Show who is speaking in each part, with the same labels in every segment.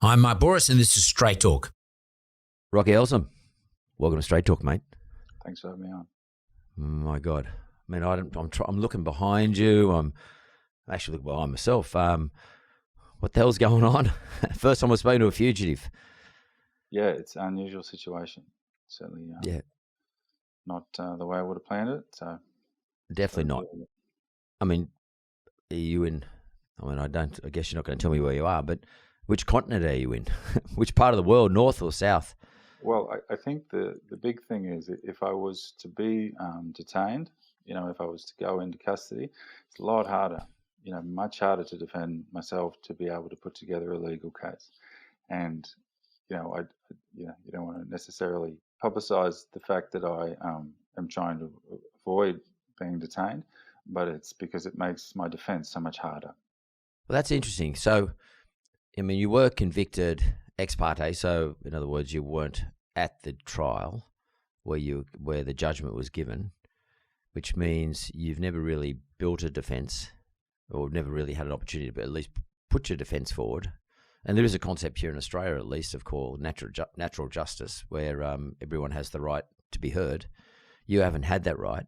Speaker 1: I'm Mark Boris, and this is Straight Talk.
Speaker 2: Rocky Elsom, welcome to Straight Talk, mate.
Speaker 3: Thanks for having me on.
Speaker 2: My God, I mean, I'm looking behind you. I'm actually looking behind myself. What the hell's going on? First time I've spoken to a fugitive.
Speaker 3: Yeah, it's an unusual situation. Certainly, not the way I would have planned it. So
Speaker 2: definitely not. I mean, are you in? I guess you're not going to tell me where you are, but which continent are you in? Which part of the world, north or south?
Speaker 3: Well, I think the big thing is if I was to be detained, if I was to go into custody, it's a lot harder, much harder to defend myself, to be able to put together a legal case. And, you don't want to necessarily publicise the fact that I am trying to avoid being detained, but it's because it makes my defence so much harder.
Speaker 2: Well, that's interesting. So, I mean, you were convicted ex parte, so in other words, you weren't at the trial where the judgment was given, which means you've never really built a defence, or never really had an opportunity to at least put your defence forward. And there is a concept here in Australia, at least, of called natural justice, where everyone has the right to be heard. You haven't had that right.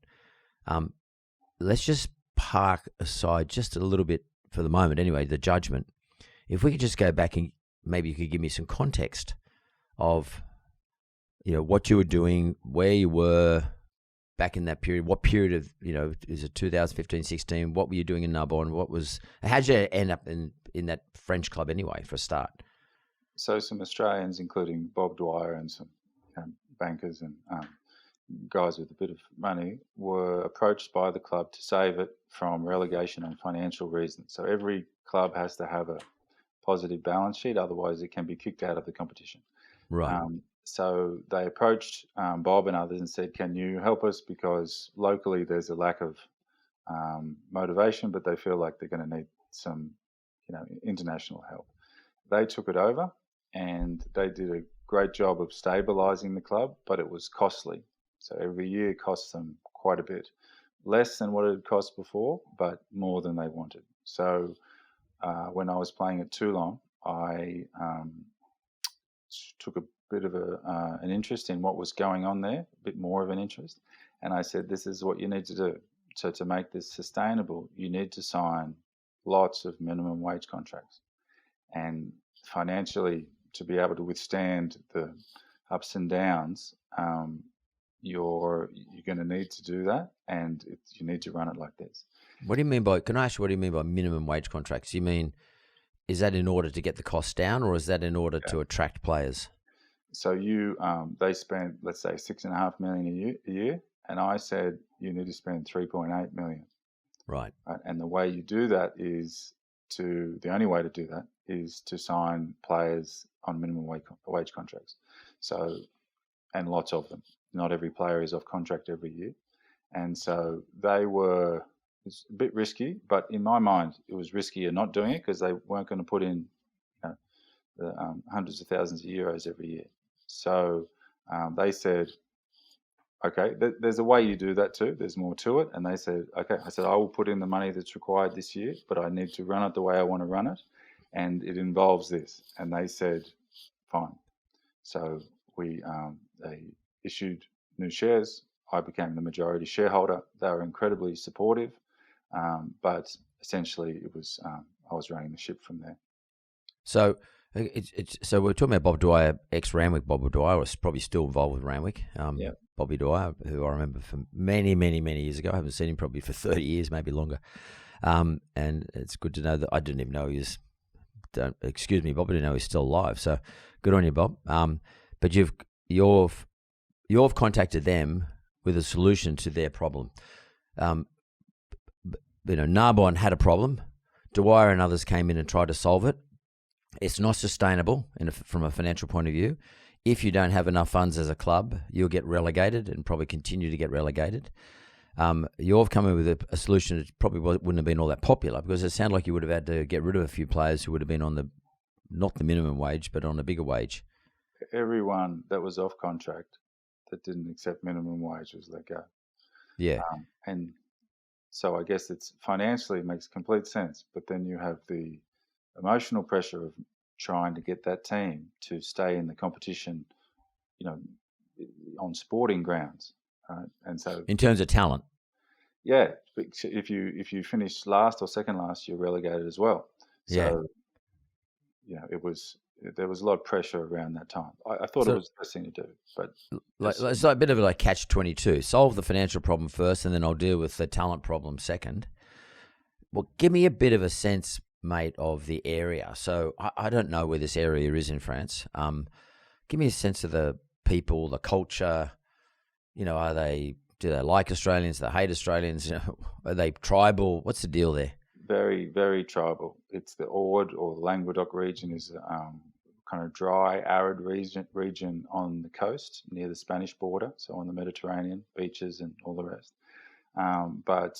Speaker 2: Let's just park aside just a little bit for the moment, anyway, the judgment. If we could just go back and maybe you could give me some context of, what you were doing, where you were back in that period, what period of, is it 2015, 16? What were you doing in Narbonne? How'd you end up in that French club anyway, for a start?
Speaker 3: So some Australians, including Bob Dwyer and some bankers and guys with a bit of money, were approached by the club to save it from relegation on financial reasons. So every club has to have a positive balance sheet, otherwise it can be kicked out of the competition.
Speaker 2: Right.
Speaker 3: So they approached Bob and others and said, can you help us? Because locally there's a lack of motivation, but they feel like they're going to need some, international help. They took it over and they did a great job of stabilising the club, but it was costly. So every year it cost them quite a bit. Less than what it had cost before, but more than they wanted. So when I was playing at Toulon, I took a bit of an interest in what was going on there, a bit more of an interest. And I said, this is what you need to do. So to make this sustainable, you need to sign lots of minimum wage contracts. And financially, to be able to withstand the ups and downs, you're going to need to do that, and you need to run it like this.
Speaker 2: What do you mean by, can I ask you, what do you mean by minimum wage contracts? You mean, is that in order to get the costs down, or is that in order to attract players?
Speaker 3: So they spend, let's say, $6.5 million a year, and I said you need to spend $3.8 million.
Speaker 2: Right.
Speaker 3: And the way you do that the only way to do that is to sign players on minimum wage contracts. So, and lots of them. Not every player is off contract every year, and so it's a bit risky, but in my mind, it was riskier not doing it because they weren't going to put in the hundreds of thousands of euros every year. So they said, okay, there's a way you do that too. There's more to it. And they said, okay. I said, I will put in the money that's required this year, but I need to run it the way I want to run it, and it involves this. And they said, fine. So they issued new shares. I became the majority shareholder. They were incredibly supportive. But essentially, it was I was running the ship from there.
Speaker 2: So so we're talking about Bob Dwyer, ex-Randwick. Bob Dwyer was probably still involved with Randwick. Bobby Dwyer, who I remember from many, many, many years ago. I haven't seen him probably for 30 years, maybe longer. And it's good to know that I didn't even know he was. Excuse me, Bob. I didn't know he's still alive. So good on you, Bob. But you've contacted them with a solution to their problem. Narbonne had a problem. Dwyer and others came in and tried to solve it. It's not sustainable from a financial point of view. If you don't have enough funds as a club, you'll get relegated and probably continue to get relegated. You've come in with a solution that probably wouldn't have been all that popular, because it sounded like you would have had to get rid of a few players who would have been on not the minimum wage, but on a bigger wage.
Speaker 3: Everyone that was off contract that didn't accept minimum wage was let go.
Speaker 2: Yeah.
Speaker 3: And so I guess it's financially, it makes complete sense, but then you have the emotional pressure of trying to get that team to stay in the competition, on sporting grounds, right? And so,
Speaker 2: in terms of talent.
Speaker 3: yeah, if you finish last or second last, you're relegated as well. So, there was a lot of pressure around that time. I thought it was the best thing to do, but
Speaker 2: it's like a bit of a catch-22. Solve the financial problem first, and then I'll deal with the talent problem second. Well, give me a bit of a sense, mate, of the area. So I don't know where this area is in France. Give me a sense of the people, the culture. Do they like Australians? Do they hate Australians? Are they tribal? What's the deal there?
Speaker 3: Very, very tribal. It's the Ord or Languedoc region is kind of dry, arid region on the coast near the Spanish border, so on the Mediterranean, beaches and all the rest. But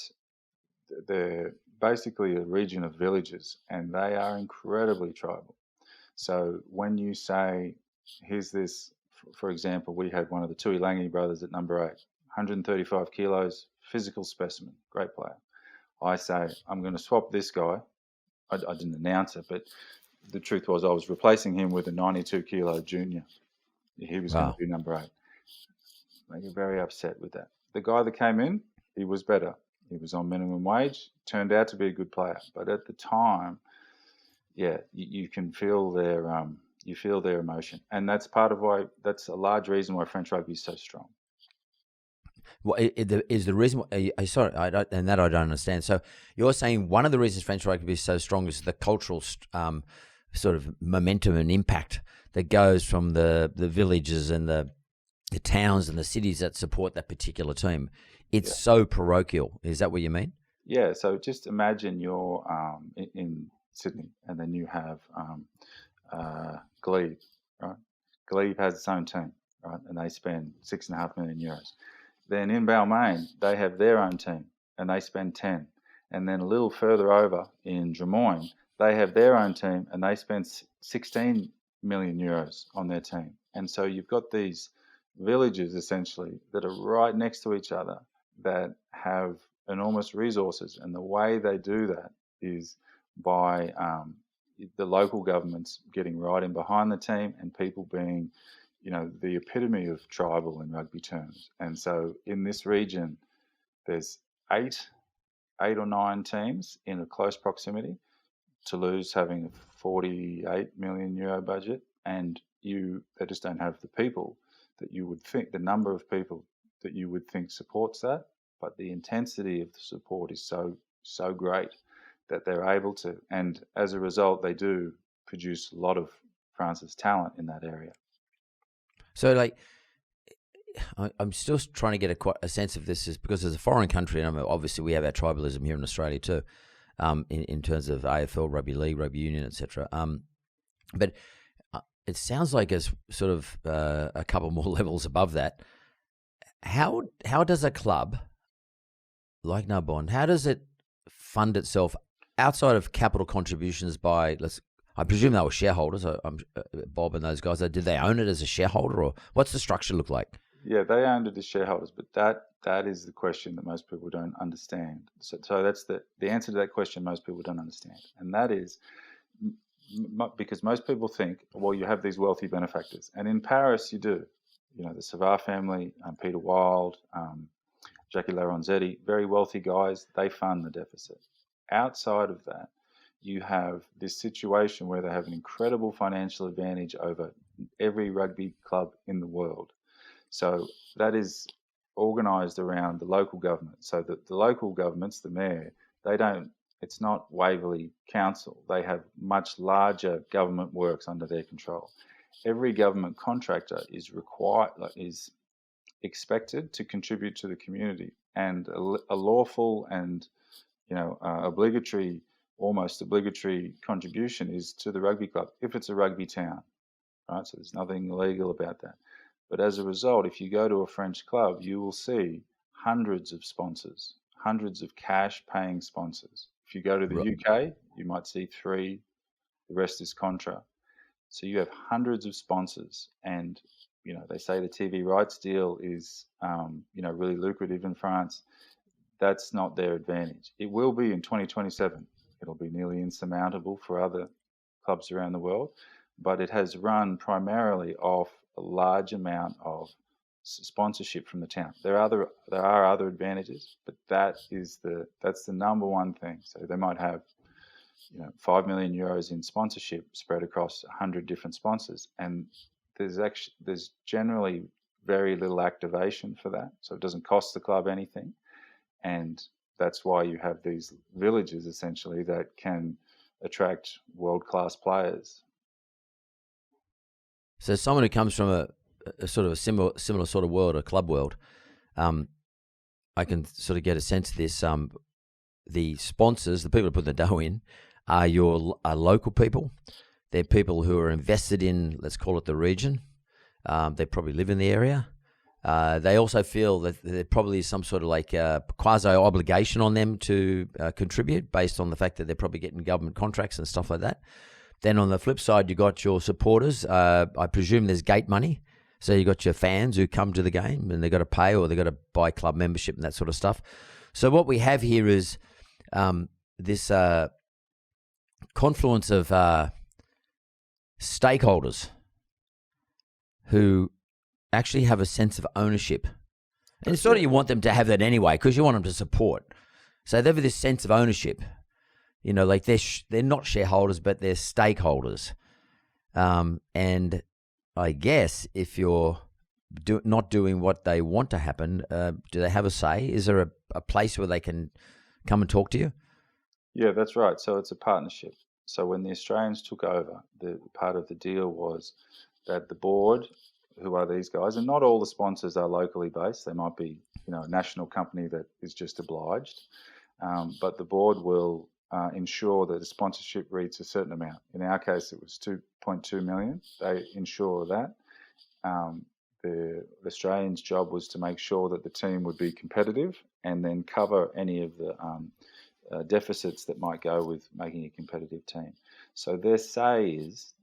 Speaker 3: they're basically a region of villages, and they are incredibly tribal. So when you say, here's this, for example, we had one of the Tuilangi brothers at number 8, 135 kilos, physical specimen, great player. I say, I'm going to swap this guy. I didn't announce it, but the truth was I was replacing him with a 92-kilo junior. He was going to be number 8. They get very upset with that. The guy that came in, he was better. He was on minimum wage, turned out to be a good player. But at the time, you can feel their emotion. And that's that's a large reason why French rugby is so strong.
Speaker 2: Well, is the reason? Sorry, I don't understand. So you're saying one of the reasons French rugby is so strong is the cultural sort of momentum and impact that goes from the villages and the towns and the cities that support that particular team. It's so parochial. Is that what you mean?
Speaker 3: Yeah. So just imagine you're in Sydney, and then you have Glebe, right? Glebe has its own team, right? And they spend €6.5 million. Then in Balmain, they have their own team, and they spend 10. And then a little further over in Drummoyne, they have their own team, and they spend €16 million on their team. And so you've got these villages, essentially, that are right next to each other that have enormous resources. And the way they do that is by the local governments getting right in behind the team and people being the epitome of tribal in rugby terms. And so in this region, there's eight or nine teams in a close proximity. Toulouse having a €48 million budget, and they just don't have the people that you would think, the number of people that you would think supports that, but the intensity of the support is so great that they're able to, and as a result, they do produce a lot of France's talent in that area.
Speaker 2: So, I'm still trying to get a sense of this, is because as a foreign country, and obviously we have our tribalism here in Australia too, in terms of AFL, rugby league, rugby union, etc. But it sounds like it's sort of a couple more levels above that. How does a club like Narbonne, how does it fund itself outside of capital contributions by, I presume they were shareholders, Bob and those guys. Did they own it as a shareholder, or what's the structure look like?
Speaker 3: Yeah, they owned it as shareholders, but that is the question that most people don't understand. So that's the answer to that question most people don't understand. And that is because most people think, well, you have these wealthy benefactors. And in Paris, you do. The Savard family, Peter Wild, Jackie Laronzetti, very wealthy guys, they fund the deficit. Outside of that, you have this situation where they have an incredible financial advantage over every rugby club in the world. So that is organised around the local government. So that the local governments, the mayor, it's not Waverley Council. They have much larger government works under their control. Every government contractor is expected to contribute to the community, and a lawful and almost obligatory contribution is to the rugby club if it's a rugby town, right? So there's nothing illegal about that. But as a result, if you go to a French club, you will see hundreds of sponsors, hundreds of cash-paying sponsors. If you go to the UK, you might see 3, the rest is contra. So you have hundreds of sponsors, and they say the TV rights deal is really lucrative in France. That's not their advantage. It will be in 2027. It'll be nearly insurmountable for other clubs around the world. but it has run primarily off a large amount of sponsorship from the town. There are other advantages, but that's the number one thing. So they might have, 5 million euros in sponsorship spread across 100 different sponsors, and there's generally very little activation for that, so it doesn't cost the club anything, and that's why you have these villages essentially that can attract world-class players.
Speaker 2: So someone who comes from a sort of a similar sort of world, a club world, I can sort of get a sense of this. The sponsors, the people who put the dough in, are local people. They're people who are invested in, let's call it the region. They probably live in the area. They also feel that there probably is some sort of like quasi-obligation on them to contribute based on the fact that they're probably getting government contracts and stuff like that. Then on the flip side, you got your supporters. I presume there's gate money. So you got your fans who come to the game and they've got to pay or they've got to buy club membership and that sort of stuff. So what we have here is this confluence of stakeholders who actually have a sense of ownership. And sort of you want them to have that anyway because you want them to support. So they have this sense of ownership. Like they're not shareholders, but they're stakeholders. And I guess if you're not doing what they want to happen, do they have a say? Is there a place where they can come and talk to you?
Speaker 3: Yeah, that's right. So it's a partnership. So when the Australians took over, the part of the deal was that the board, who are these guys, and not all the sponsors are locally based. They might be, a national company that is just obliged. But the board will ensure that the sponsorship reaches a certain amount. In our case, it was 2.2 million. They ensure that. The Australians' job was to make sure that the team would be competitive and then cover any of the deficits that might go with making a competitive team. So their say is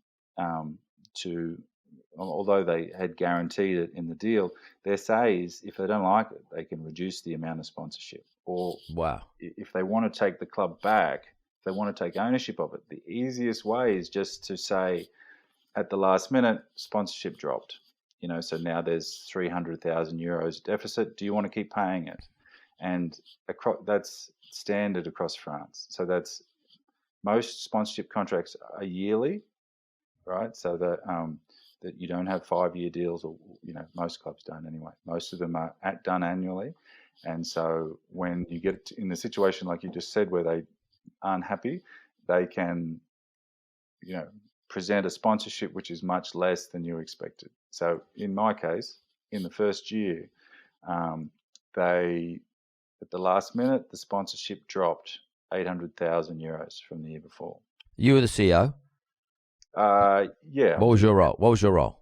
Speaker 3: although they had guaranteed it in the deal, their say is if they don't like it, they can reduce the amount of sponsorship. Or if they want to take the club back, if they want to take ownership of it, the easiest way is just to say at the last minute, sponsorship dropped. So now there's 300,000 euros deficit. Do you want to keep paying it? And that's standard across France. So that's most sponsorship contracts are yearly, right? So that you don't have 5-year deals, or most clubs don't anyway. Most of them are done annually, and so when you get in the situation like you just said, where they aren't happy, they can, present a sponsorship which is much less than you expected. So in my case, in the first year, at the last minute, the sponsorship dropped 800,000 euros from the year before.
Speaker 2: You were the CEO?
Speaker 3: Yeah.
Speaker 2: What was your role?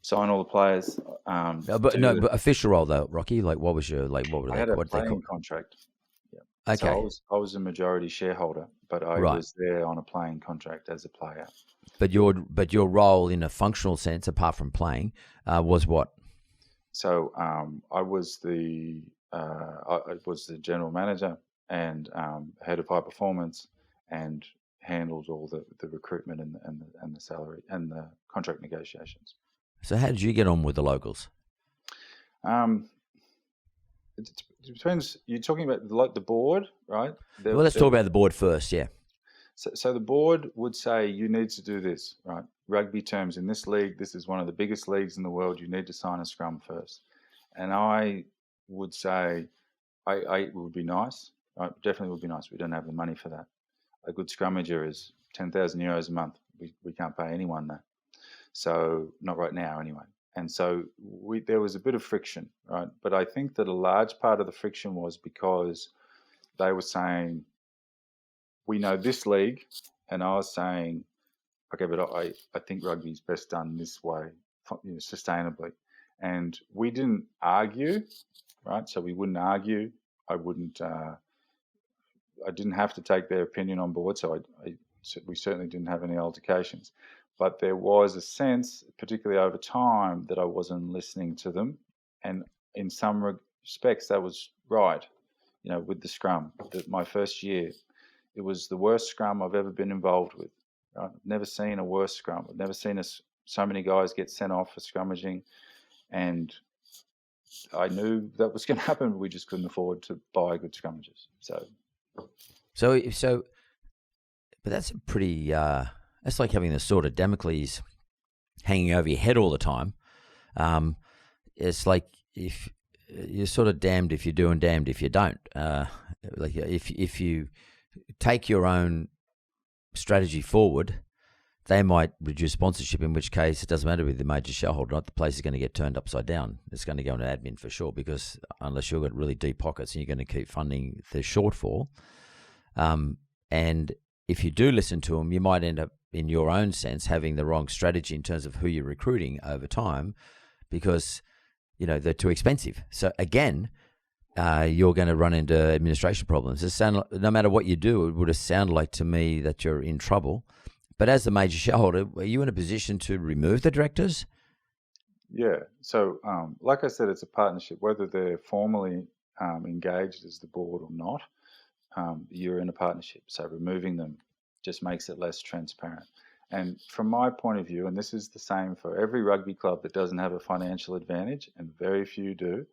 Speaker 3: Sign all the players.
Speaker 2: But official role though, Rocky. Like, what was your
Speaker 3: I had a playing contract. Yeah.
Speaker 2: Okay.
Speaker 3: So I was a majority shareholder, but I was there on a playing contract as a player.
Speaker 2: But your role in a functional sense, apart from playing, was what?
Speaker 3: So I was the general manager and head of high performance, and handled all the recruitment and the salary and the contract negotiations.
Speaker 2: So how did you get on with the locals?
Speaker 3: It depends. You're talking about the board, right?
Speaker 2: Let's talk about the board first, yeah.
Speaker 3: So the board would say, you need to do this, right? Rugby terms, in this league, this is one of the biggest leagues in the world, you need to sign a scrum first. And I would say, it would be nice, right? Definitely would be nice. We don't have the money for that. A good scrummager is 10,000 euros a month. We can't pay anyone that. So not right now anyway. And so there was a bit of friction, right? But I think that a large part of the friction was because they were saying, we know this league, and I was saying, okay, but I think rugby is best done this way, sustainably. And we didn't argue, right? So we wouldn't argue. I didn't have to take their opinion on board, so we certainly didn't have any altercations. But there was a sense, particularly over time, that I wasn't listening to them. And in some respects, that was right, with the scrum. My first year, it was the worst scrum I've ever been involved with. Right? I've never seen a worse scrum. I've never seen so many guys get sent off for scrummaging, and I knew that was going to happen. We just couldn't afford to buy good scrummagers.
Speaker 2: But that's a pretty. That's like having the sword of Damocles hanging over your head all the time. It's like if you're sort of damned if you do and damned if you don't. Like if you take your own strategy forward, they might reduce sponsorship, in which case it doesn't matter with the major shareholder, not the place is going to get turned upside down. It's going to go into admin for sure, because unless you've got really deep pockets and you're going to keep funding the shortfall. And if you do listen to them, you might end up, in your own sense, having the wrong strategy in terms of who you're recruiting over time, because, they're too expensive. So again, you're going to run into administration problems. No matter what you do, it would have sounded like to me that you're in trouble. But as the major shareholder, are you in a position to remove the directors?
Speaker 3: Yeah. So, like I said, it's a partnership. Whether they're formally engaged as the board or not, you're in a partnership. So removing them just makes it less transparent. And from my point of view, and this is the same for every rugby club that doesn't have a financial advantage, and very few do,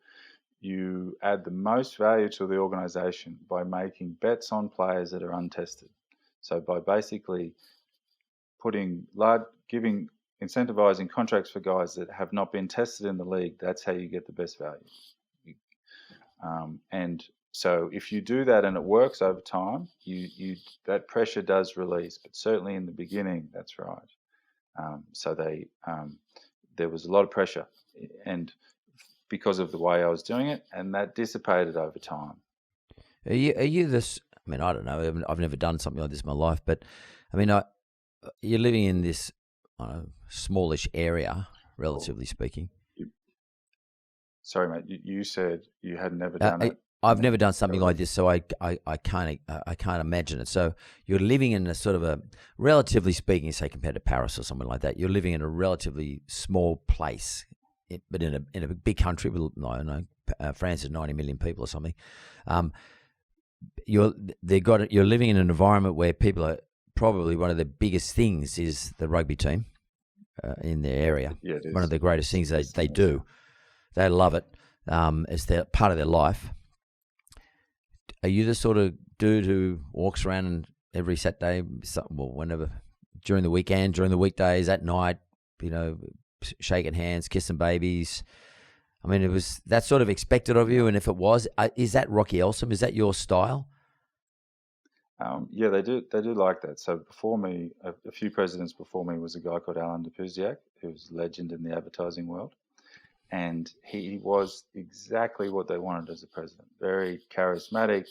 Speaker 3: you add the most value to the organisation by making bets on players that are untested. So by basically incentivizing contracts for guys that have not been tested in the league, that's how you get the best value. And so if you do that and it works over time, that pressure does release. But certainly in the beginning, that's right. There was a lot of pressure, and because of the way I was doing it, and that dissipated over time.
Speaker 2: Are you this? I mean, I don't know. I've never done something like this in my life, but I mean, you're living in this smallish area, relatively speaking.
Speaker 3: Sorry, mate. You said you had never done it.
Speaker 2: I've never done something like this, so I can't imagine it. So you're living in a sort of a, relatively speaking, say compared to Paris or something like that, you're living in a relatively small place, but in a big country with, I don't know, France is 90 million people or something. You're living in an environment where people are probably, one of the biggest things is the rugby team in their area.
Speaker 3: Yeah, it is.
Speaker 2: One of the greatest things they do. They love it. It's part of their life. Are you the sort of dude who walks around and every Saturday, whenever, during the weekend, during the weekdays, at night, shaking hands, kissing babies? I mean, was that sort of expected of you? And if it was, is that Rocky Elsom? Is that your style?
Speaker 3: Yeah, they do like that. So before me, a few presidents before me was a guy called Alan Dupuziak, who's a legend in the advertising world. And he was exactly what they wanted as a president. Very charismatic,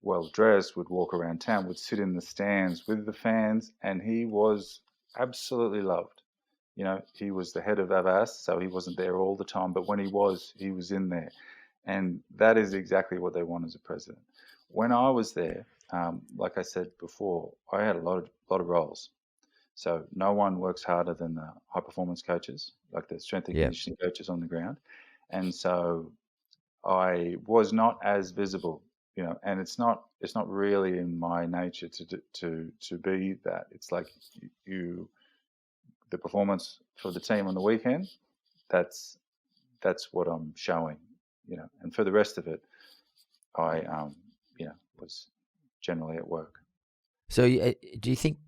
Speaker 3: well-dressed, would walk around town, would sit in the stands with the fans, and he was absolutely loved. He was the head of Avas, so he wasn't there all the time, but when he was in there. And that is exactly what they want as a president. When I was there, like I said before, I had a lot of roles. So no one works harder than the high performance coaches, like the strength and conditioning coaches on the ground. And so I was not as visible, and it's not really in my nature to be that. It's like the performance for the team on the weekend, that's what I'm showing, and for the rest of it, I was generally at work.
Speaker 2: So do you think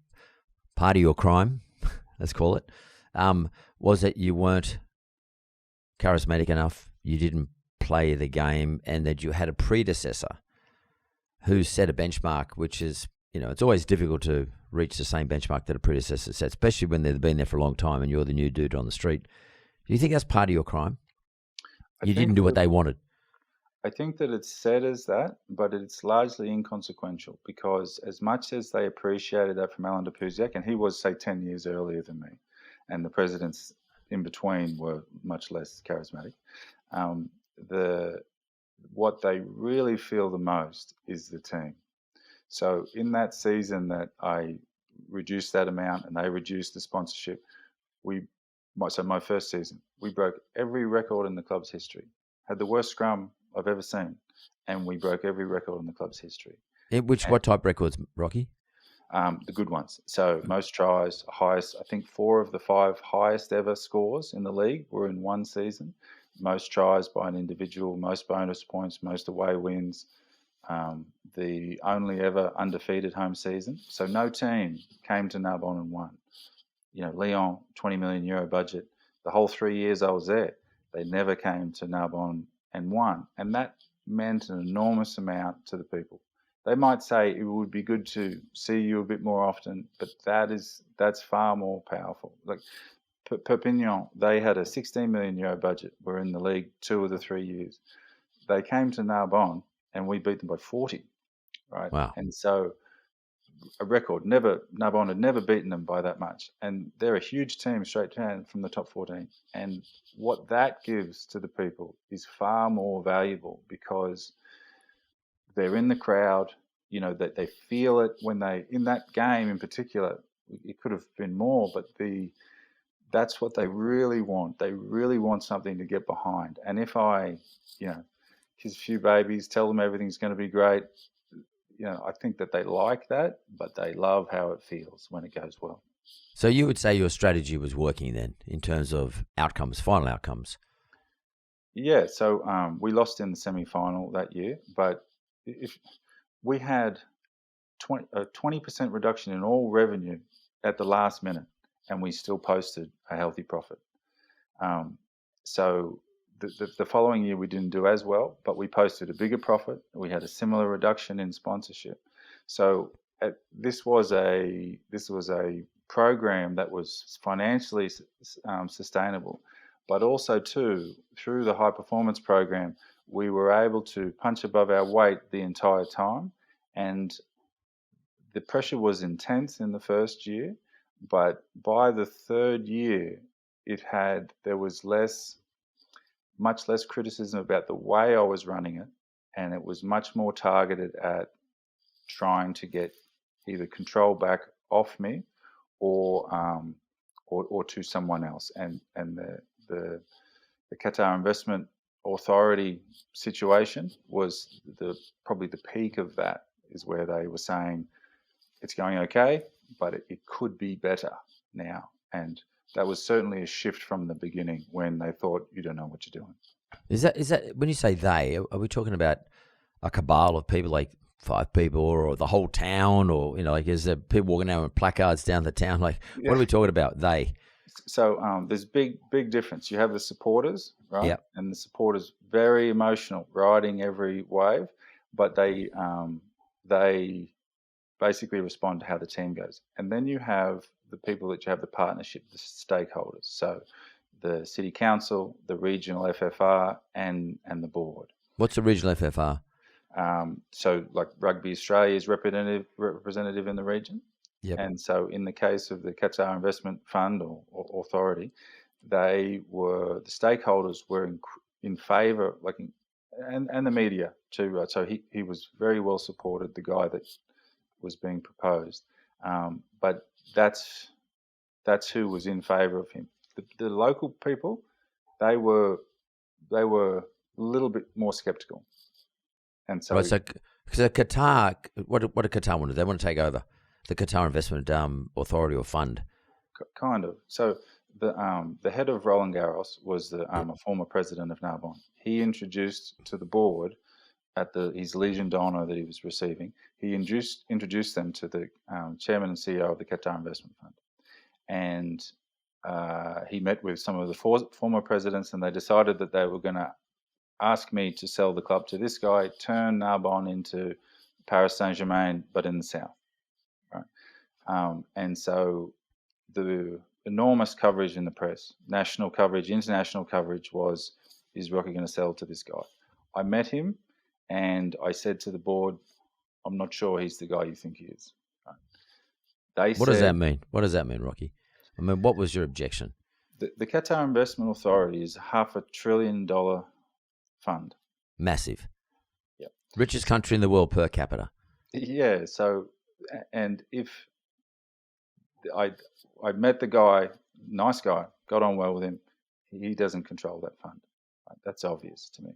Speaker 2: part of your crime, let's call it, was that you weren't charismatic enough, you didn't play the game, and that you had a predecessor who set a benchmark, which is, it's always difficult to reach the same benchmark that a predecessor set, especially when they've been there for a long time and you're the new dude on the street. Do you think that's part of your crime? You didn't do what they wanted.
Speaker 3: I think that it's said as that, but it's largely inconsequential, because as much as they appreciated that from Alan Dupuziak, and he was, say, 10 years earlier than me, and the presidents in between were much less charismatic, what they really feel the most is the team. So in that season that I reduced that amount and they reduced the sponsorship, my first season, we broke every record in the club's history. Had the worst scrum I've ever seen, and we broke every record in the club's history.
Speaker 2: What type records, Rocky?
Speaker 3: the good ones. So most tries, highest, I think 4 of the 5 highest ever scores in the league were in one season. Most tries by an individual, most bonus points, most away wins. The only ever undefeated home season. So no team came to Narbonne and won. Lyon, 20 million euro budget. The whole 3 years I was there, they never came to Narbonne and won. And that meant an enormous amount to the people. They might say it would be good to see you a bit more often, but that's far more powerful. Like Perpignan, they had a 16 million euro budget. We're in the league 2 of the 3 years. They came to Narbonne and we beat them by 40, right?
Speaker 2: Wow.
Speaker 3: And so a record, Narbonne had never beaten them by that much. And they're a huge team straight down from the top 14. And what that gives to the people is far more valuable because they're in the crowd, that they feel it when in that game in particular. It could have been more, but that's what they really want. They really want something to get behind. And if I, kiss a few babies, tell them everything's going to be great, I think that they like that, but they love how it feels when it goes well.
Speaker 2: So you would say your strategy was working then in terms of outcomes, final outcomes?
Speaker 3: Yeah, so we lost in the semi-final that year, but if we had a 20% reduction in all revenue at the last minute, and we still posted a healthy profit. So the following year we didn't do as well, but we posted a bigger profit. We had a similar reduction in sponsorship. So this was a program that was financially sustainable, but also too through the high performance program we were able to punch above our weight the entire time, and the pressure was intense in the first year, but by the third year there was much less criticism about the way I was running it, and it was much more targeted at trying to get either control back off me or to someone else. And the Qatar Investment Authority situation was probably the peak of that, is where they were saying it's going okay, but it could be better now. And that was certainly a shift from the beginning when they thought you don't know what you're doing.
Speaker 2: Is that when you say they, are we talking about a cabal of people, like 5 people, or the whole town, or is there people walking out with placards down the town? Like, What are we talking about? They.
Speaker 3: So there's big difference. You have the supporters, right?
Speaker 2: Yep.
Speaker 3: And the supporters very emotional, riding every wave, but they basically respond to how the team goes. And then you have the people that you have the partnership, the stakeholders. So the city council, the regional FFR, and the board.
Speaker 2: What's the regional FFR?
Speaker 3: So like Rugby Australia's representative in the region.
Speaker 2: Yep.
Speaker 3: And so in the case of the Qatar Investment Fund or Authority, the stakeholders were in favour, and the media too. So he was very well supported, the guy that was being proposed. But that's who was in favour of him. The local people, they were a little bit more sceptical. And so,
Speaker 2: right, so Qatar, what do Qatar want to do? They want to take over the Qatar Investment Authority or Fund.
Speaker 3: Kind of. So the head of Roland Garros was a former president of Narbonne. He introduced to the board at his Legion d'Honneur that he was receiving. He introduced them to the chairman and CEO of the Qatar Investment Fund, and he met with some of the former presidents, and they decided that they were going to ask me to sell the club to this guy, turn Narbonne into Paris Saint-Germain, but in the south. Right? And so the enormous coverage in the press, national coverage, international coverage was, is Rocky going to sell to this guy? I met him and I said to the board, I'm not sure he's the guy you think he is. Right?
Speaker 2: What does that mean? What does that mean, Rocky? I mean, what was your objection?
Speaker 3: The Qatar Investment Authority is $500 billion fund.
Speaker 2: Massive.
Speaker 3: Yep.
Speaker 2: Richest country in the world per capita.
Speaker 3: Yeah. So, and if I met the guy, nice guy, got on well with him, he doesn't control that fund. Right? That's obvious to me.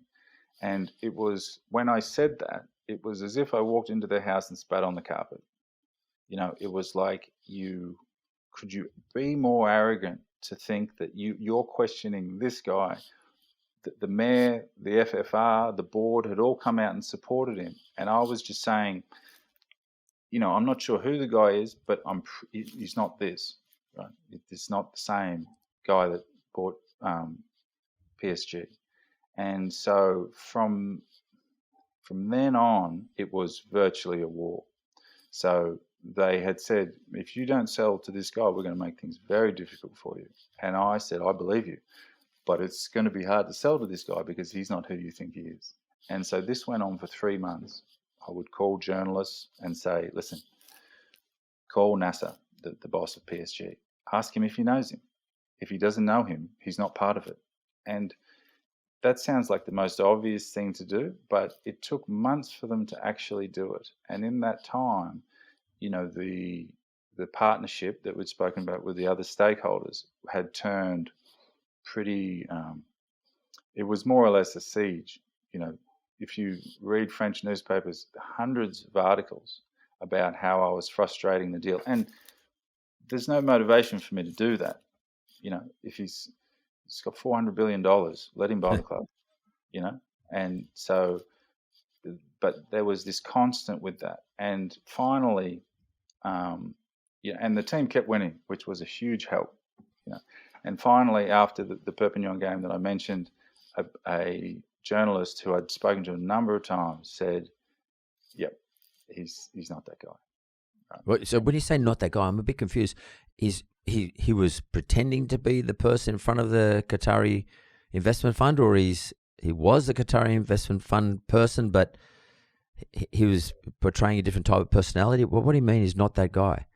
Speaker 3: And it was, when I said that, it was as if I walked into their house and spat on the carpet. It was like could you be more arrogant to think that you're questioning this guy? The mayor, the FFR, the board had all come out and supported him, and I was just saying, I'm not sure who the guy is, but he's not this, right? It's not the same guy that bought PSG, and so from then on, it was virtually a war. So they had said, if you don't sell to this guy, we're going to make things very difficult for you. And I said, I believe you, but it's going to be hard to sell to this guy because he's not who you think he is. And so this went on for 3 months. I would call journalists and say, listen, call Nasser, the boss of PSG. Ask him if he knows him. If he doesn't know him, he's not part of it. And that sounds like the most obvious thing to do, but it took months for them to actually do it. And in that time, the partnership that we'd spoken about with the other stakeholders had turned pretty, it was more or less a siege. If you read French newspapers, hundreds of articles about how I was frustrating the deal. And there's no motivation for me to do that. If he's got $400 billion, let him buy the club, And so, but there was this constant with that. And finally, and the team kept winning, which was a huge help, And finally, after the Perpignan game that I mentioned, a journalist who I'd spoken to a number of times said, yep, he's not that guy.
Speaker 2: Right. So when you say not that guy, I'm a bit confused. He was pretending to be the person in front of the Qatari Investment Fund, or he was the Qatari Investment Fund person, but he was portraying a different type of personality? What do you mean he's not that guy?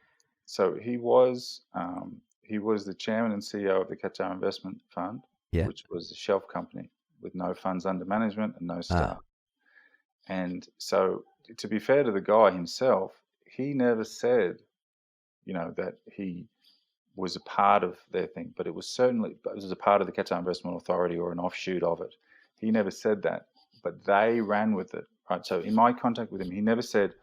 Speaker 3: So he was the chairman and CEO of the Qatar Investment Fund, which was a shelf company with no funds under management and no staff. And so, to be fair to the guy himself, he never said, that he was a part of their thing, but it was a part of the Qatar Investment Authority or an offshoot of it. He never said that, but they ran with it, right? So in my contact with him, he never said,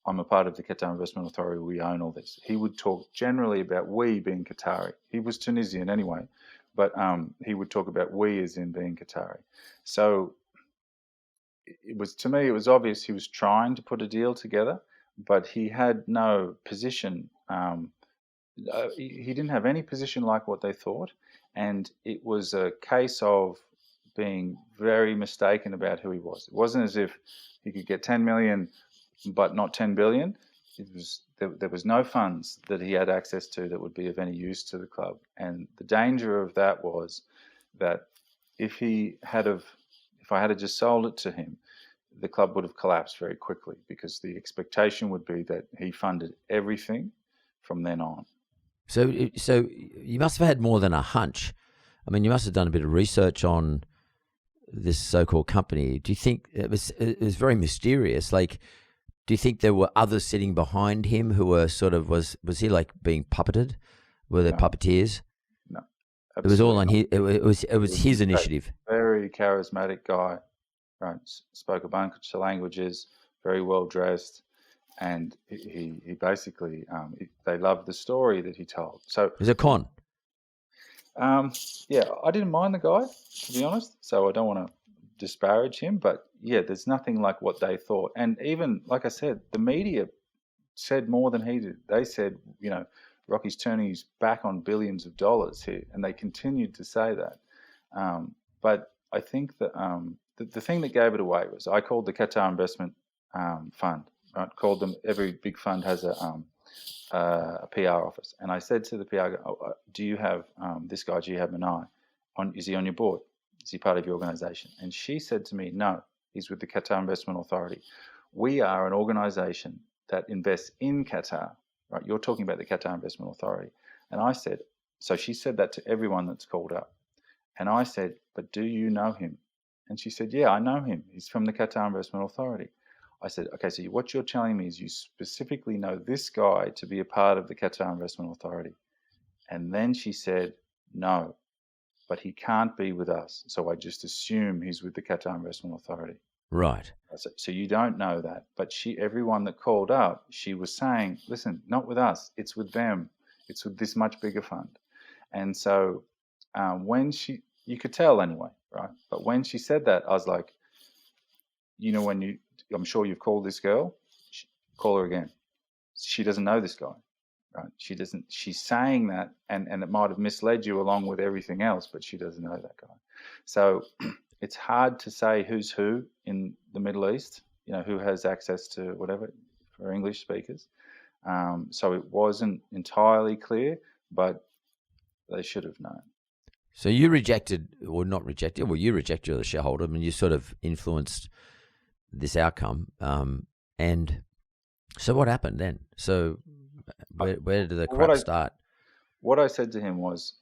Speaker 3: I'm a part of the Qatar Investment Authority, we own all this. He would talk generally about we being Qatari. He was Tunisian anyway, but he would talk about we as in being Qatari. So to me, it was obvious he was trying to put a deal together, but he had no position. He didn't have any position like what they thought, and it was a case of being very mistaken about who he was. It wasn't as if he could get 10 million but not 10 billion. There was no funds that he had access to that would be of any use to the club, and the danger of that was that if I had just sold it to him, the club would have collapsed very quickly, because the expectation would be that he funded everything from then on.
Speaker 2: So you must have had more than a hunch. I mean, you must have done a bit of research on this so-called company. Do you think it was very mysterious? Like, do you think there were others sitting behind him who were sort of, was he like being puppeted? Were there puppeteers?
Speaker 3: No,
Speaker 2: it was all on his. It was his initiative.
Speaker 3: Very charismatic guy, right? Spoke a bunch of languages, very well dressed. And he basically, they loved the story that he told. So
Speaker 2: he's a con.
Speaker 3: Yeah, I didn't mind the guy, to be honest. So I don't want to disparage him, but yeah, there's nothing like what they thought. And even, like I said, the media said more than he did. They said, Rocky's turning his back on billions of dollars here, and they continued to say that. But I think that the thing that gave it away was I called the Qatar Investment Fund. I called them. Every big fund has a PR office, and I said to the PR guy, "Do you have this guy? Do you have Manai? Is he on your board? Is he part of your organisation?" And she said to me, "No, he's with the Qatar Investment Authority. We are an organisation that invests in Qatar. Right? You're talking about the Qatar Investment Authority." And I said, so she said that to everyone that's called up, and I said, "But do you know him?" And she said, "Yeah, I know him. He's from the Qatar Investment Authority." I said, "Okay, so what you're telling me is you specifically know this guy to be a part of the Qatar Investment Authority." And then she said, "No, but he can't be with us. So I just assume he's with the Qatar Investment Authority."
Speaker 2: Right.
Speaker 3: So you don't know that. But everyone that called up, she was saying, listen, not with us. It's with them. It's with this much bigger fund. And so when you could tell anyway, right? But when she said that, I was like, I'm sure you've called this girl, call her again. She doesn't know this guy, right? She's saying that, and it might have misled you along with everything else, but she doesn't know that guy. So it's hard to say who's who in the Middle East, who has access to whatever for English speakers. So it wasn't entirely clear, but they should have known.
Speaker 2: So you rejected, or not rejected, well, you rejected as a shareholder. I mean, you sort of influenced this outcome. And so what happened then? So where did the crap start?
Speaker 3: What I said to him was,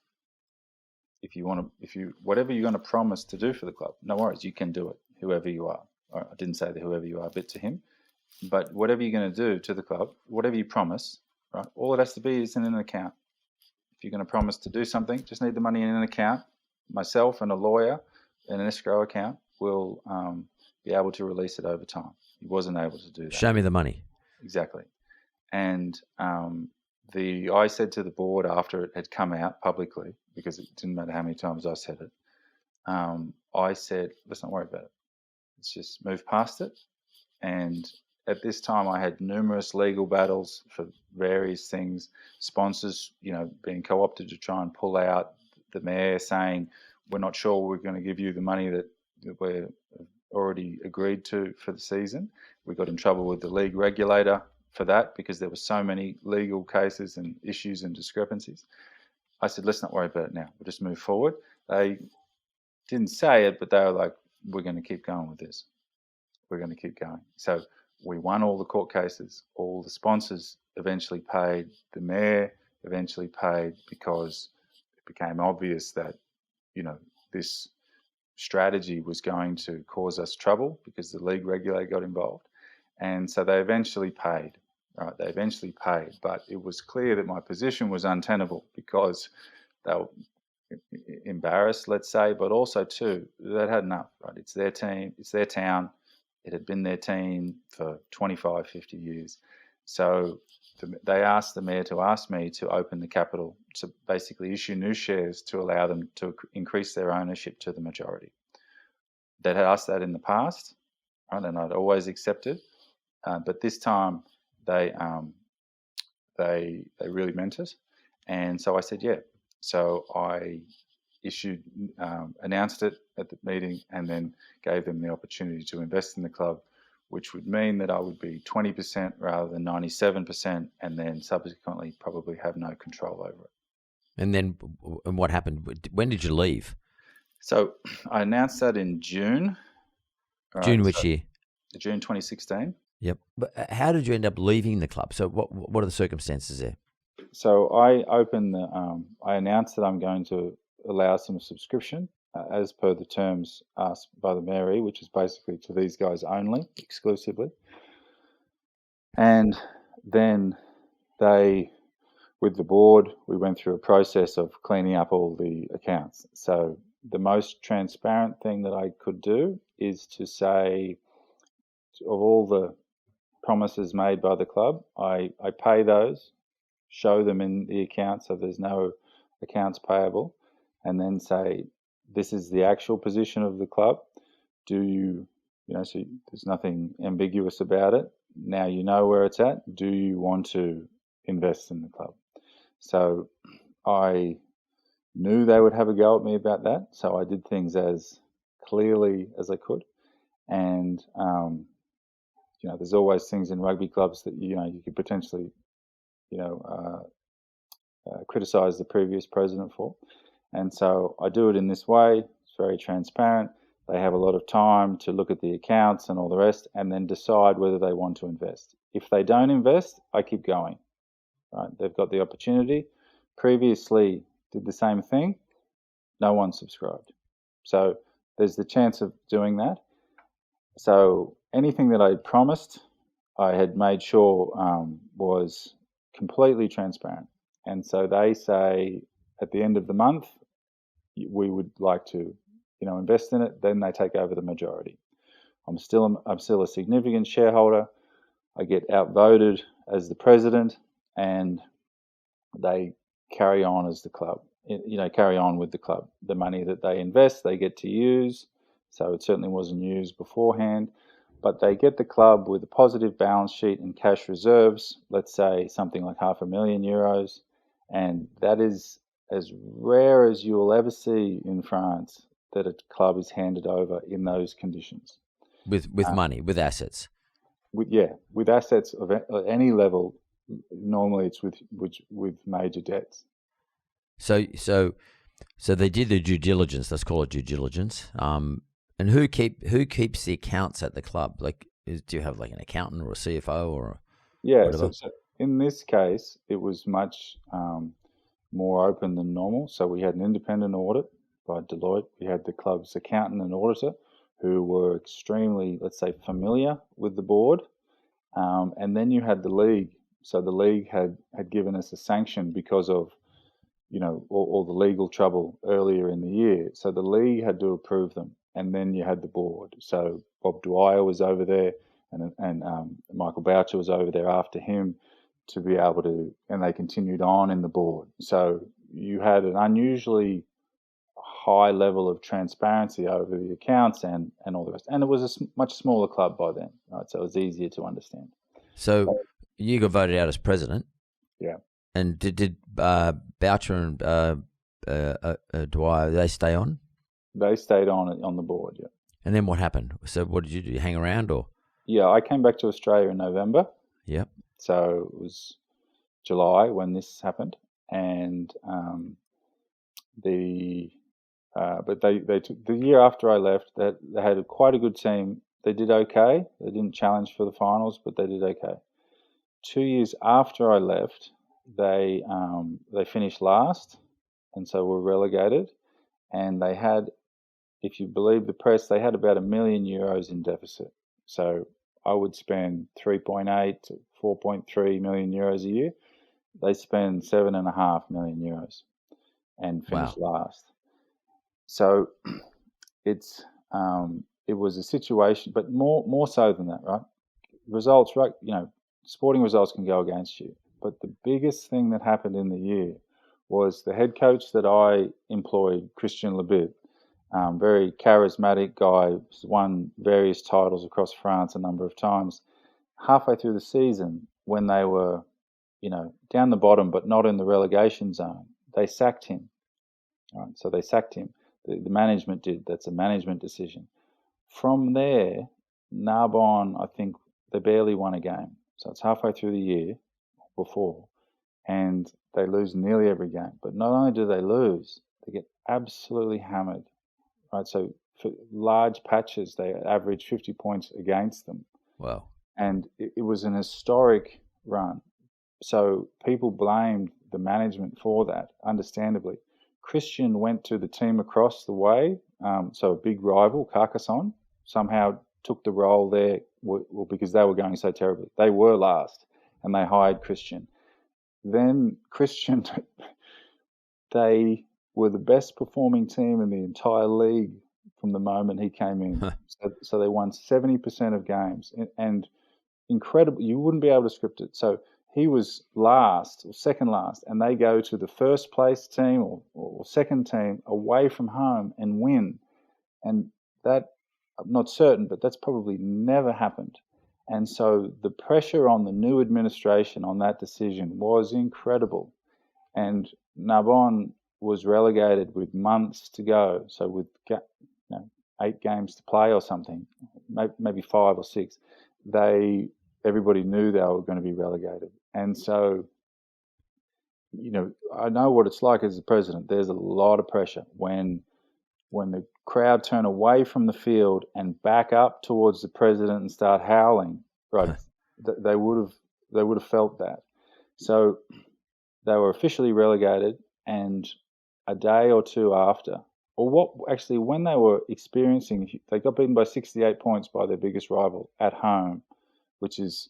Speaker 3: whatever you're going to promise to do for the club, no worries, you can do it, whoever you are. I didn't say the whoever you are bit to him, but whatever you're going to do to the club, whatever you promise, right, all it has to be is in an account. If you're going to promise to do something, just need the money in an account. Myself and a lawyer in an escrow account will be able to release it over time. He wasn't able to do that.
Speaker 2: Show me the money.
Speaker 3: Exactly. And I said to the board after it had come out publicly, because it didn't matter how many times I said it, I said, let's not worry about it. Let's just move past it. And at this time, I had numerous legal battles for various things, sponsors, being co-opted to try and pull out, the mayor saying, we're not sure we're going to give you the money that we're already agreed to for the season. We got in trouble with the league regulator for that because there were so many legal cases and issues and discrepancies. I said, let's not worry about it now. We'll just move forward. They didn't say it, but they were like, we're going to keep going with this. We're going to keep going. So we won all the court cases. All the sponsors eventually paid. The mayor eventually paid because it became obvious that, this strategy was going to cause us trouble because the league regulator got involved. And so they eventually paid. Right, they eventually paid, but it was clear that my position was untenable because they were embarrassed, let's say, but also too, they'd had enough. Right, it's their team, it's their town. It had been their team for 25, 50 years. So they asked the mayor to ask me to open the capital, to basically issue new shares to allow them to increase their ownership to the majority. They'd asked that in the past, right, and I'd always accepted, but this time they really meant it, and so I said yeah. So I announced it at the meeting, and then gave them the opportunity to invest in the club, which would mean that I would be 20% rather than 97%, and then subsequently probably have no control over it.
Speaker 2: And what happened? When did you leave?
Speaker 3: So I announced that in June.
Speaker 2: June which year?
Speaker 3: June 2016.
Speaker 2: Yep. But how did you end up leaving the club? So what are the circumstances there?
Speaker 3: So I announced that I'm going to allow some subscription as per the terms asked by the Mary, which is basically to these guys only, exclusively. And then with the board, we went through a process of cleaning up all the accounts. So the most transparent thing that I could do is to say, of all the promises made by the club, I pay those, show them in the account so there's no accounts payable, and then say, this is the actual position of the club. So there's nothing ambiguous about it. Now you know where it's at. Do you want to invest in the club? So I knew they would have a go at me about that. So I did things as clearly as I could. And, there's always things in rugby clubs that, you could potentially, criticise the previous president for. And so I do it in this way. It's very transparent. They have a lot of time to look at the accounts and all the rest, and then decide whether they want to invest. If they don't invest, I keep going. Right? They've got the opportunity. Previously did the same thing. No one subscribed. So there's the chance of doing that. So anything that I promised, I had made sure was completely transparent. And so they say at the end of the month, we would like to, invest in it. Then they take over the majority. I'm still a significant shareholder. I get outvoted as the president, and they carry on as the club. Carry on with the club. The money that they invest, they get to use. So it certainly wasn't used beforehand, but they get the club with a positive balance sheet and cash reserves. Let's say something like €500,000, and that is as rare as you will ever see in France, that a club is handed over in those conditions.
Speaker 2: With money, with assets.
Speaker 3: With assets of any level. Normally, it's with major debts.
Speaker 2: So they did the due diligence. Let's call it due diligence. And who keeps the accounts at the club? Like, do you have like an accountant or a CFO or whatever?
Speaker 3: So in this case, it was much more open than normal. So we had an independent audit by Deloitte. We had the club's accountant and auditor, who were extremely, let's say, familiar with the board. And then you had the league. So the league had given us a sanction because of, all the legal trouble earlier in the year. So the league had to approve them. And then you had the board. So Bob Dwyer was over there, and Michael Boucher was over there after him to be able to, and they continued on in the board. So you had an unusually high level of transparency over the accounts and all the rest. And it was a much smaller club by then, right? So it was easier to understand.
Speaker 2: So you got voted out as president.
Speaker 3: Yeah.
Speaker 2: And did Boucher and Dwyer, they stay on?
Speaker 3: They stayed on the board, yeah.
Speaker 2: And then what happened? So what did you do? You hang around or?
Speaker 3: Yeah, I came back to Australia in November.
Speaker 2: Yep.
Speaker 3: So it was July when this happened, and but they took the year after I left. That they had quite a good team. They did okay. They didn't challenge for the finals, but they did okay. 2 years after I left, they finished last, and so were relegated. And they had, if you believe the press, they had about €1 million in deficit. So I would spend 3.8 to 4.3 million euros a year. They spend 7.5 million euros and finish last. So it was a situation, but more so than that, right? Results, right? Sporting results can go against you, but the biggest thing that happened in the year was the head coach that I employed, Christian Lebit, very charismatic guy, won various titles across France a number of times. Halfway through the season, when they were, down the bottom but not in the relegation zone, they sacked him. Right? So they sacked him. The management did. That's a management decision. From there, Narbonne, I think they barely won a game. So it's halfway through the year before, and they lose nearly every game. But not only do they lose, they get absolutely hammered. Right, so for large patches, they average 50 points against them.
Speaker 2: Wow.
Speaker 3: And it was an historic run. So people blamed the management for that, understandably. Christian went to the team across the way, so a big rival, Carcassonne, somehow took the role there, because they were going so terribly. They were last, and they hired Christian. Then Christian, they were the best performing team in the entire league from the moment he came in. So they won 70% of games, and incredible. You wouldn't be able to script it. So he was last or second last, and they go to the first place team or second team away from home and win. And that, I'm not certain, but that's probably never happened. And so the pressure on the new administration on that decision was incredible. And Narbonne was relegated with months to go. So with 8 games to play or something, maybe 5 or 6, everybody knew they were going to be relegated. And so, I know what it's like as the president. There's a lot of pressure when the crowd turn away from the field and back up towards the president and start howling. Right, they would have felt that. So they were officially relegated, and a day or two after, when they were experiencing, they got beaten by 68 points by their biggest rival at home, which is,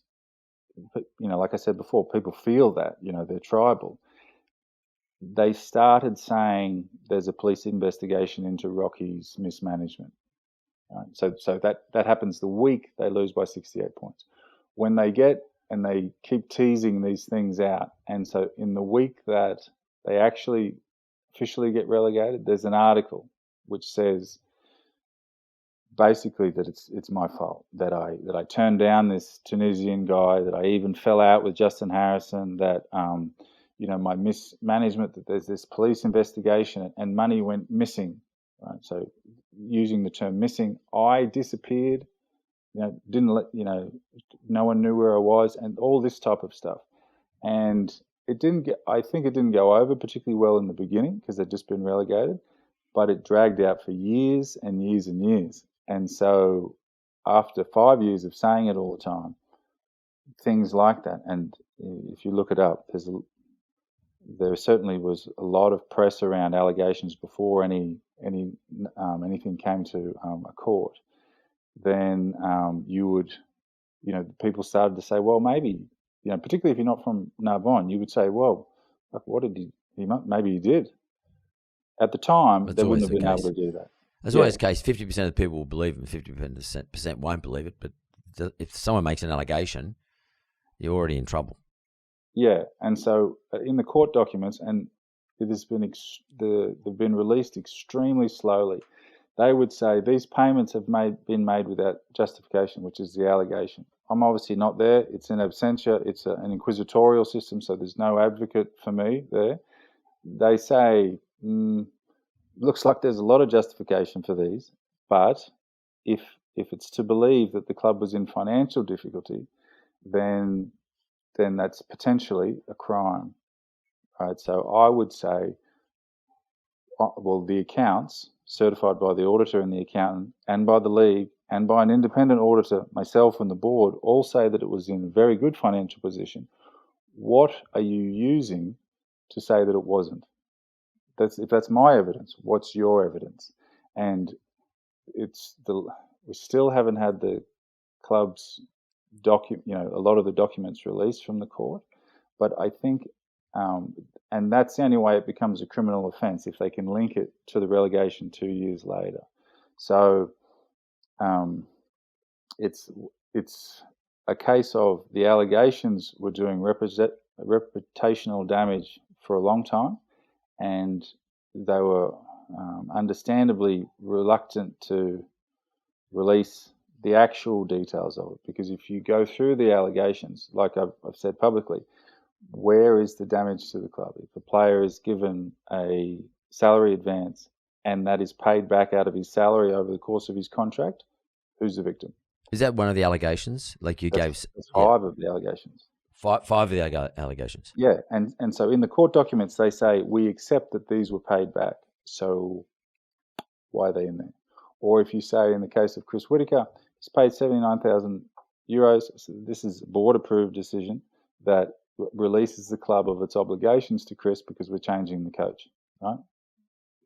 Speaker 3: like I said before, people feel that, they're tribal. They started saying there's a police investigation into Rocky's mismanagement. Right? So that happens the week they lose by 68 points. When they get and they keep teasing these things out, and so in the week that they actually officially get relegated, there's an article which says basically that it's my fault that I turned down this Tunisian guy, that I even fell out with Justin Harrison, that my mismanagement, that there's this police investigation and money went missing. Right? So using the term missing, I disappeared. Didn't let no one knew where I was, and all this type of stuff. And I think it didn't go over particularly well in the beginning because they'd just been relegated, but it dragged out for years and years and years. And so after 5 years of saying it all the time, things like that, and if you look it up, there certainly was a lot of press around allegations before anything came to a court. Then people started to say, well, maybe, particularly if you're not from Narbonne, you would say, well, what did he maybe he did. At the time, they wouldn't have been able to do that.
Speaker 2: That's always the case. 50% of the people will believe it, and 50% won't believe it. But if someone makes an allegation, you're already in trouble.
Speaker 3: Yeah, and so in the court documents, and it has been they've been released extremely slowly. They would say these payments have been made without justification, which is the allegation. I'm obviously not there. It's in absentia. It's an inquisitorial system, so there's no advocate for me there. They say, looks like there's a lot of justification for these, but if it's to believe that the club was in financial difficulty, then that's potentially a crime. Right? So I would say, the accounts certified by the auditor and the accountant and by the league and by an independent auditor, myself and the board, all say that it was in a very good financial position. What are you using to say that it wasn't? If that's my evidence, what's your evidence? And we still haven't had the club's a lot of the documents released from the court, but I think, and that's the only way it becomes a criminal offence, if they can link it to the relegation 2 years later. So it's a case of the allegations were doing reputational damage for a long time, and they were understandably reluctant to release the actual details of it, because if you go through the allegations, like I've said publicly, where is the damage to the club? If a player is given a salary advance and that is paid back out of his salary over the course of his contract, who's the victim?
Speaker 2: Is that one of the allegations? Like you gave
Speaker 3: five of the allegations.
Speaker 2: Five of the allegations.
Speaker 3: Yeah, and so in the court documents they say we accept that these were paid back. So why are they in there? Or if you say in the case of Chris Whittaker, he's paid €79,000. So this is a board-approved decision that releases the club of its obligations to Chris because we're changing the coach. Right?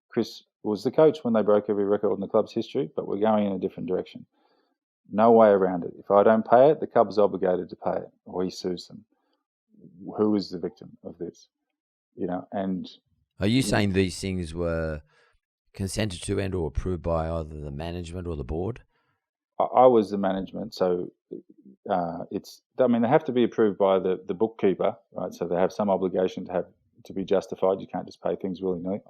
Speaker 3: Chris was the coach when they broke every record in the club's history, but we're going in a different direction. No way around it. If I don't pay it, the club is obligated to pay it, or he sues them. Who is the victim of this? And
Speaker 2: are you saying these things were consented to and or approved by either the management or the board?
Speaker 3: I was the management, so they have to be approved by the bookkeeper, right? So they have some obligation to be justified. You can't just pay things willy-nilly.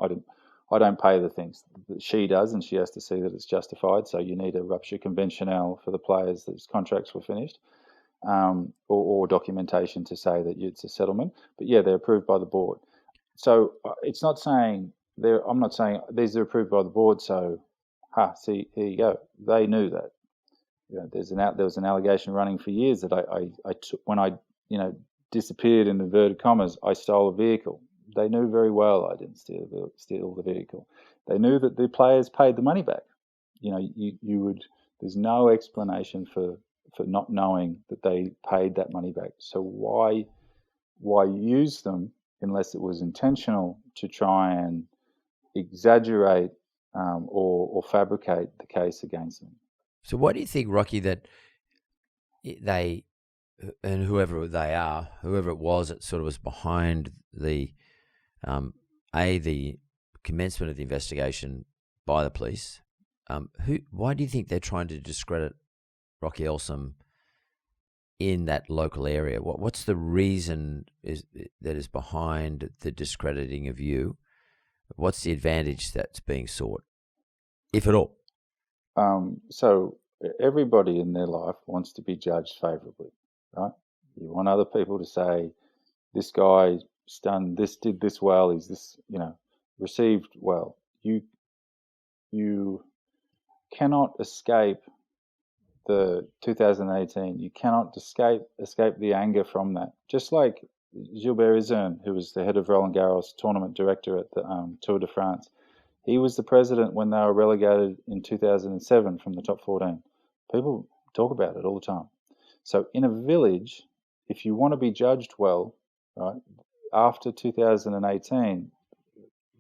Speaker 3: I don't pay the things. She does, and she has to see that it's justified. So you need a rupture conventionnel for the players whose contracts were finished, or documentation to say that it's a settlement. But yeah, they're approved by the board. So it's not saying I'm not saying these are approved by the board. So, see, here you go. They knew that. There was an allegation running for years that I took when I disappeared in inverted commas. I stole a vehicle. They knew very well I didn't steal the vehicle. They knew that the players paid the money back. There's no explanation for not knowing that they paid that money back. So why use them unless it was intentional to try and exaggerate or fabricate the case against them?
Speaker 2: So why do you think, Rocky, that they, and whoever it was that sort of was behind the the commencement of the investigation by the police, Why do you think they're trying to discredit Rocky Elsom in that local area? What's the reason that is behind the discrediting of you? What's the advantage that's being sought, if at all?
Speaker 3: So everybody in their life wants to be judged favourably, right? You want other people to say, this guy's done this, did this well, he's this, received well. You cannot escape the 2018. You cannot escape the anger from that. Just like Gilbert Izern, who was the head of Roland Garros tournament director at the Tour de France, he was the president when they were relegated in 2007 from the top 14. People talk about it all the time. So in a village, if you want to be judged well, right, after 2018,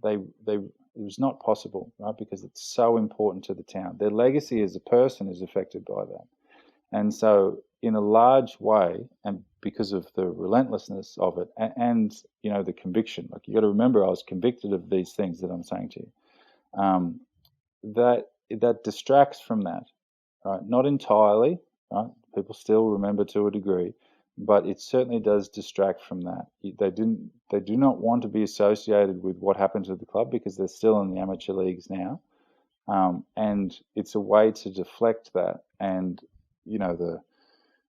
Speaker 3: it was not possible, right, because it's so important to the town. Their legacy as a person is affected by that. And so in a large way, and because of the relentlessness of it and the conviction, like you got to remember, I was convicted of these things that I'm saying to you, that distracts from that, right? Not entirely, right? People still remember to a degree, but it certainly does distract from that. They do not want to be associated with what happened to the club because they're still in the amateur leagues now, and it's a way to deflect that. And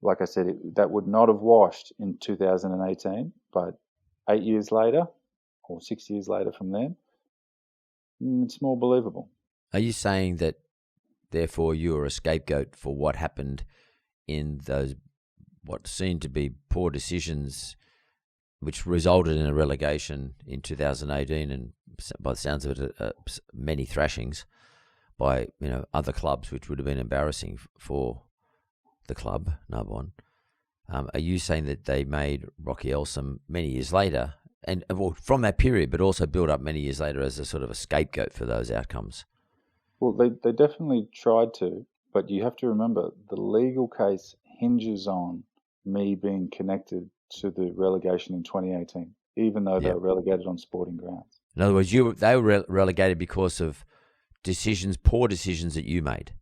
Speaker 3: like I said, that would not have washed in 2018, but 8 years later, or 6 years later from then, it's more believable.
Speaker 2: Are you saying that, therefore, you are a scapegoat for what happened in those what seemed to be poor decisions, which resulted in a relegation in 2018, and by the sounds of it, many thrashings by other clubs, which would have been embarrassing for the club, Narbonne? Are you saying that they made Rocky Elsom many years later, and from that period, but also built up many years later as a sort of a scapegoat for those outcomes?
Speaker 3: Well, they definitely tried to, but you have to remember the legal case hinges on me being connected to the relegation in 2018, even though they were relegated on sporting grounds.
Speaker 2: In other words, they were relegated because of poor decisions that you made.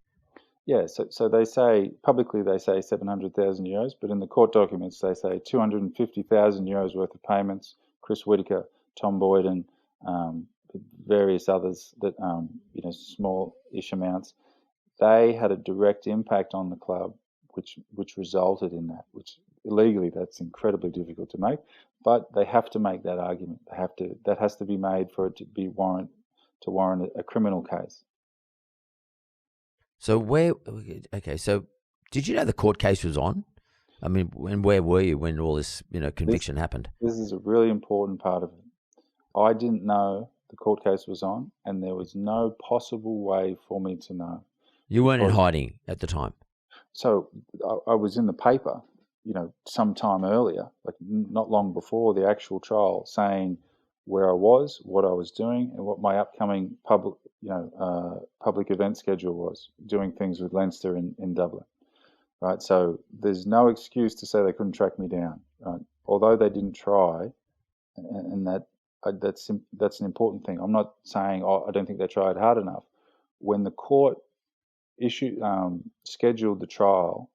Speaker 3: Yeah, so they say, publicly they say 700,000 euros, but in the court documents they say 250,000 euros worth of payments, Chris Whitaker, Tom Boyden, various others that, small-ish amounts. They had a direct impact on the club, which resulted in that, which illegally that's incredibly difficult to make, but they have to make that argument. That has to be made for it to warrant a criminal case.
Speaker 2: So so did you know the court case was on? I mean, and where were you when all this, conviction happened?
Speaker 3: This is a really important part of it. I didn't know the court case was on, and there was no possible way for me to know.
Speaker 2: You weren't in hiding at the time?
Speaker 3: So I was in the paper, some time earlier, like not long before the actual trial, saying where I was, what I was doing, and what my upcoming public event schedule was, doing things with Leinster in Dublin, right? So there's no excuse to say they couldn't track me down, right? Although they didn't try, and that's an important thing. I'm not saying I don't think they tried hard enough. When the court scheduled the trial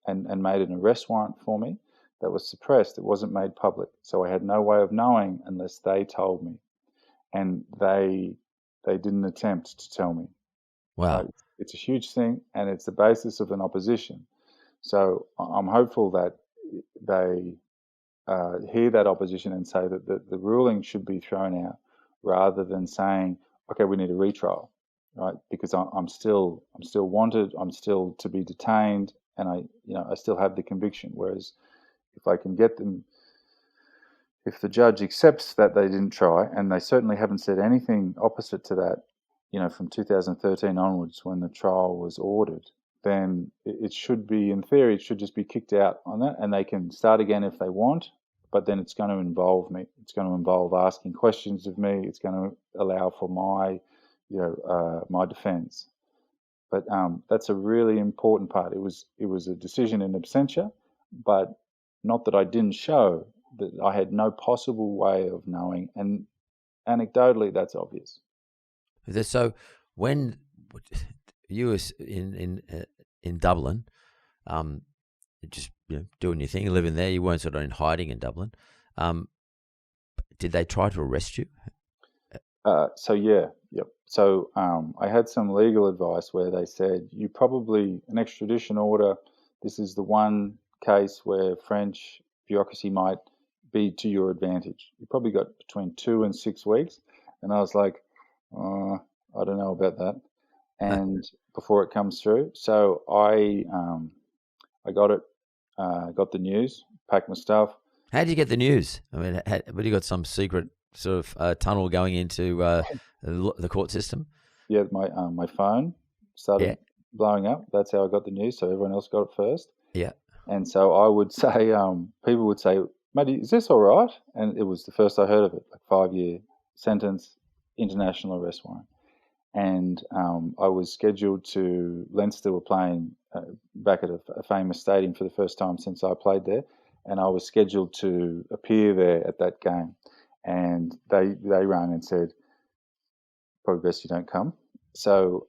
Speaker 3: and made an arrest warrant for me, that was suppressed. It wasn't made public, so I had no way of knowing unless they told me, and they didn't attempt to tell me.
Speaker 2: Wow,
Speaker 3: it's a huge thing, and it's the basis of an opposition. So I'm hopeful that they hear that opposition and say that the ruling should be thrown out, rather than saying, okay, we need a retrial, right? Because I'm still wanted, I'm still to be detained, and I still have the conviction. Whereas if I can get them, if the judge accepts that they didn't try, and they certainly haven't said anything opposite to that, from 2013 onwards when the trial was ordered, then it should be, in theory, it should just be kicked out on that, and they can start again if they want, but then it's going to involve me. It's going to involve asking questions of me. It's going to allow for my, my defence. But that's a really important part. It was a decision in absentia, but not that I didn't show, that I had no possible way of knowing, and anecdotally, that's obvious.
Speaker 2: So when you were in Dublin, just doing your thing, living there. You weren't sort of in hiding in Dublin. Did they try to arrest you?
Speaker 3: Yep. So I had some legal advice where they said an extradition order. This is the one case where French bureaucracy might be to your advantage. You probably got between 2 and 6 weeks, and I was like, I don't know about that. And before it comes through, so I got it, got the news, packed my stuff.
Speaker 2: How did you get the news? I mean, you got some secret sort of tunnel going into the court system?
Speaker 3: Yeah, my phone started blowing up. That's how I got the news. So everyone else got it first.
Speaker 2: Yeah.
Speaker 3: And so I would say, people would say, "Mate, is this all right?" And it was the first I heard of it, like 5-year sentence, international arrest warrant. And I was scheduled to Leinster were playing back at a famous stadium for the first time since I played there, and I was scheduled to appear there at that game. And they rang and said, "Probably best you don't come." So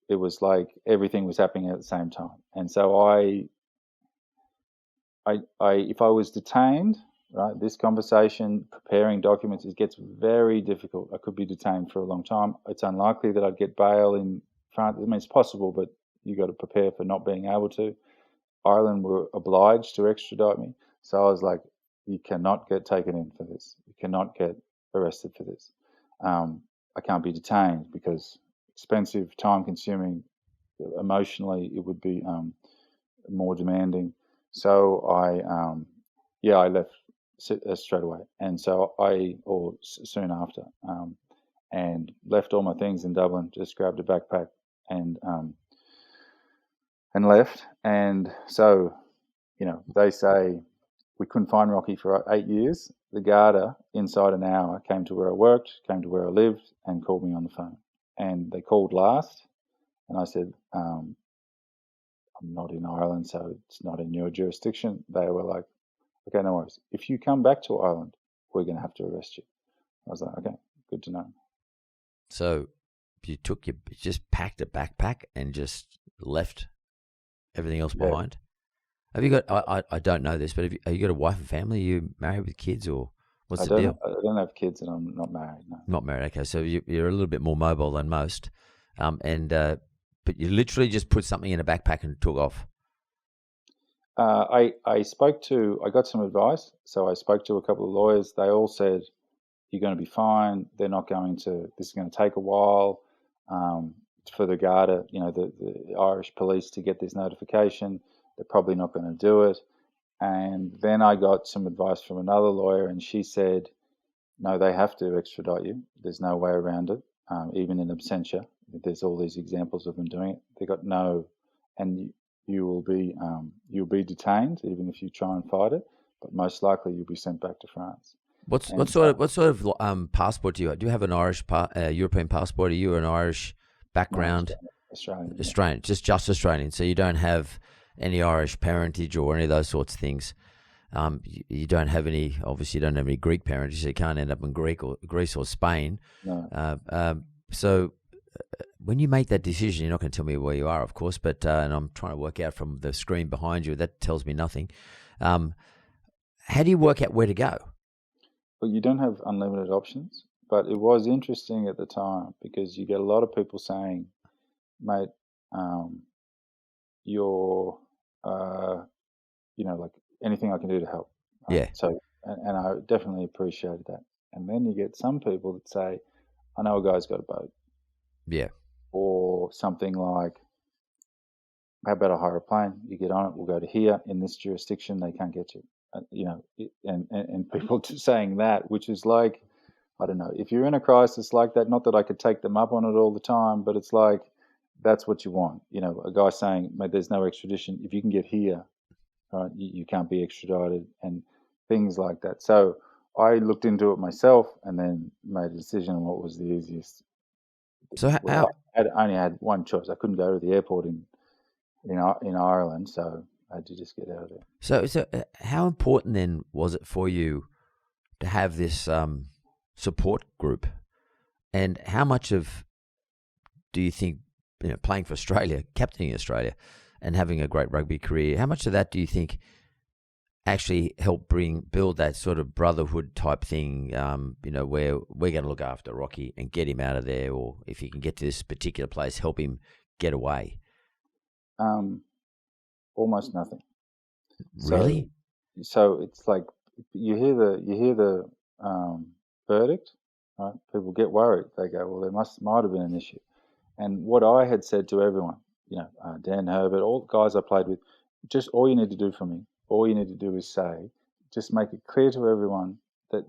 Speaker 3: it was like everything was happening at the same time. And so I if I was detained, right, this conversation, preparing documents, it gets very difficult. I could be detained for a long time. It's unlikely that I'd get bail in France. I mean, it's possible, but you got to prepare for not being able to. Ireland were obliged to extradite me. So I was like, you cannot get taken in for this. You cannot get arrested for this. I can't be detained because expensive, time-consuming, emotionally, it would be more demanding. So I left straight away, and so soon after, and left all my things in Dublin. Just grabbed a backpack and left. And so, they say we couldn't find Rocky for 8 years. The Garda, inside an hour, came to where I worked, came to where I lived, and called me on the phone. And they called last, and I said, I'm not in Ireland, so it's not in your jurisdiction. They were like, okay, no worries. If you come back to Ireland, we're going to have to arrest you. I was like, okay, good to know.
Speaker 2: So you just packed a backpack and just left everything else behind? Have you got, I don't know this, but have you got a wife and family? Are you married with kids, or what's the deal?
Speaker 3: I don't have kids, and I'm not married, no.
Speaker 2: Not married, okay. So you're a little bit more mobile than most. But you literally just put something in a backpack and took off.
Speaker 3: I got some advice. So I spoke to a couple of lawyers. They all said, you're going to be fine. This is going to take a while for the Garda, the Irish police to get this notification. They're probably not going to do it. And then I got some advice from another lawyer, and she said, no, they have to extradite you. There's no way around it, even in absentia. There's all these examples of them doing it. They got no, and you'll be detained even if you try and fight it, but most likely you'll be sent back to France.
Speaker 2: What sort of passport do you have? Do you have an Irish European passport? Are you an Irish background?
Speaker 3: No,
Speaker 2: Australian, just Australian. So you don't have any Irish parentage or any of those sorts of things. You don't have any. Obviously, you don't have any Greek parentage, so you can't end up in Greece or Spain.
Speaker 3: No.
Speaker 2: So when you make that decision, you're not going to tell me where you are, of course, but and I'm trying to work out from the screen behind you. That tells me nothing. How do you work out where to go?
Speaker 3: Well, you don't have unlimited options, but it was interesting at the time because you get a lot of people saying, mate, you're, like anything I can do to help. Right?
Speaker 2: Yeah.
Speaker 3: So, and I definitely appreciated that. And then you get some people that say, I know a guy's got a boat.
Speaker 2: Yeah.
Speaker 3: Or something like, how about I hire a plane? You get on it, we'll go to here. In this jurisdiction, they can't get you. And people saying that, which is like, I don't know, if you're in a crisis like that, not that I could take them up on it all the time, but it's like, that's what you want. A guy saying, mate, there's no extradition. If you can get here, right, you can't be extradited, and things like that. So I looked into it myself and then made a decision on what was the easiest.
Speaker 2: So
Speaker 3: I only had one choice. I couldn't go to the airport in Ireland, so I had to just get out of there.
Speaker 2: So how important then was it for you to have this support group, and how much do you think playing for Australia, captaining Australia, and having a great rugby career. How much of that do you think actually helped build that sort of brotherhood type thing, where we're going to look after Rocky and get him out of there, or if he can get to this particular place, help him get away?
Speaker 3: Almost nothing.
Speaker 2: Really?
Speaker 3: So it's like you hear the verdict, right? People get worried. They go, well, there might have been an issue. And what I had said to everyone, Dan Herbert, all the guys I played with, just all you need to do for me, all you need to do is say, just make it clear to everyone that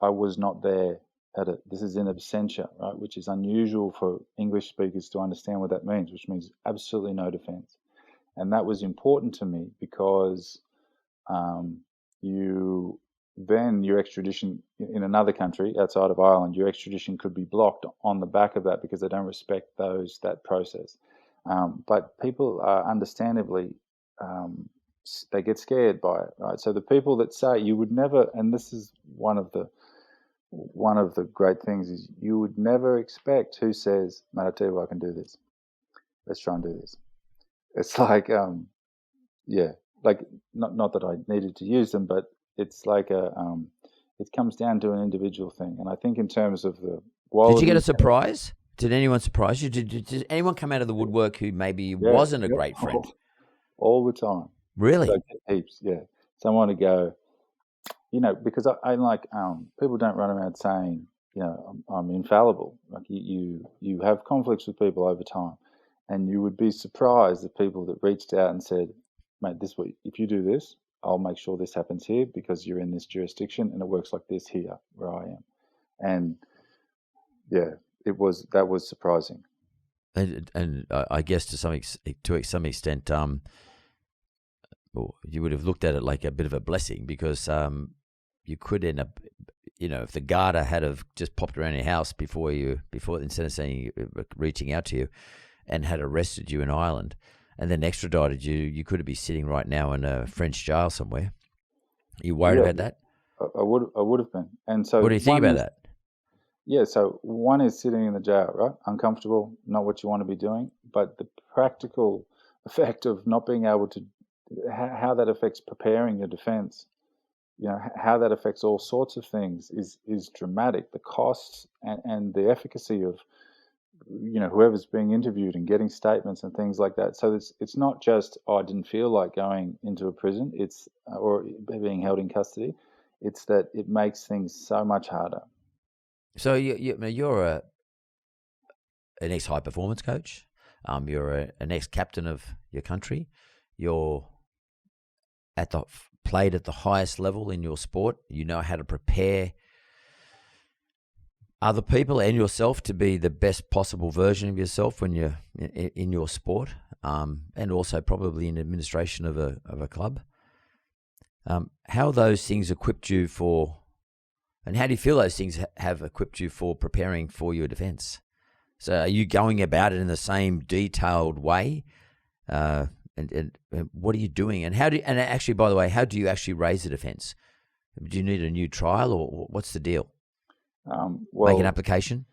Speaker 3: I was not there at it. This is in absentia, right? Which is unusual for English speakers to understand what that means, which means absolutely no defence. And that was important to me because your extradition in another country outside of Ireland, your extradition could be blocked on the back of that because they don't respect that process. But people are understandably, they get scared by it, right? So the people that say you would never, and this is one of the great things, is you would never expect who says, mate, I tell you what, I can do this. Let's try and do this. It's like, like not that I needed to use them, but it's like it comes down to an individual thing. And I think in terms of the Wallabies,
Speaker 2: did you get a surprise? Did anyone surprise you? Did anyone come out of the woodwork who maybe wasn't a great friend?
Speaker 3: All the time.
Speaker 2: Really?
Speaker 3: So heaps, yeah. Someone to go, because I like people don't run around saying, I'm infallible. Like you have conflicts with people over time, and you would be surprised at people that reached out and said, mate, if you do this, I'll make sure this happens here because you're in this jurisdiction and it works like this here where I am. And yeah, that was surprising.
Speaker 2: And I guess to some extent, you would have looked at it like a bit of a blessing because you could end up, if the Garda had have just popped around your house before instead of reaching out to you, and had arrested you in Ireland and then extradited you, you could be sitting right now in a French jail somewhere. Are you worried about that?
Speaker 3: I would have been. And so,
Speaker 2: what do you think about that?
Speaker 3: Yeah, so one is sitting in the jail, right? Uncomfortable, not what you want to be doing, but the practical effect of not being able to, how that affects preparing your defence, how that affects all sorts of things is dramatic. The costs and the efficacy of, whoever's being interviewed and getting statements and things like that. So it's not just, I didn't feel like going into a prison, or being held in custody. It's that it makes things so much harder.
Speaker 2: So you're an ex-high performance coach. You're an ex-captain of your country. You're played at the highest level in your sport. You know how to prepare other people and yourself to be the best possible version of yourself when you're in your sport, and also probably in administration of a club. How those things equipped you for, and how do you feel those things have equipped you for preparing for your defence? So are you going about it in the same detailed way? And what are you doing? And actually, by the way, how do you actually raise a defence? Do you need a new trial, or what's the deal? Make an application?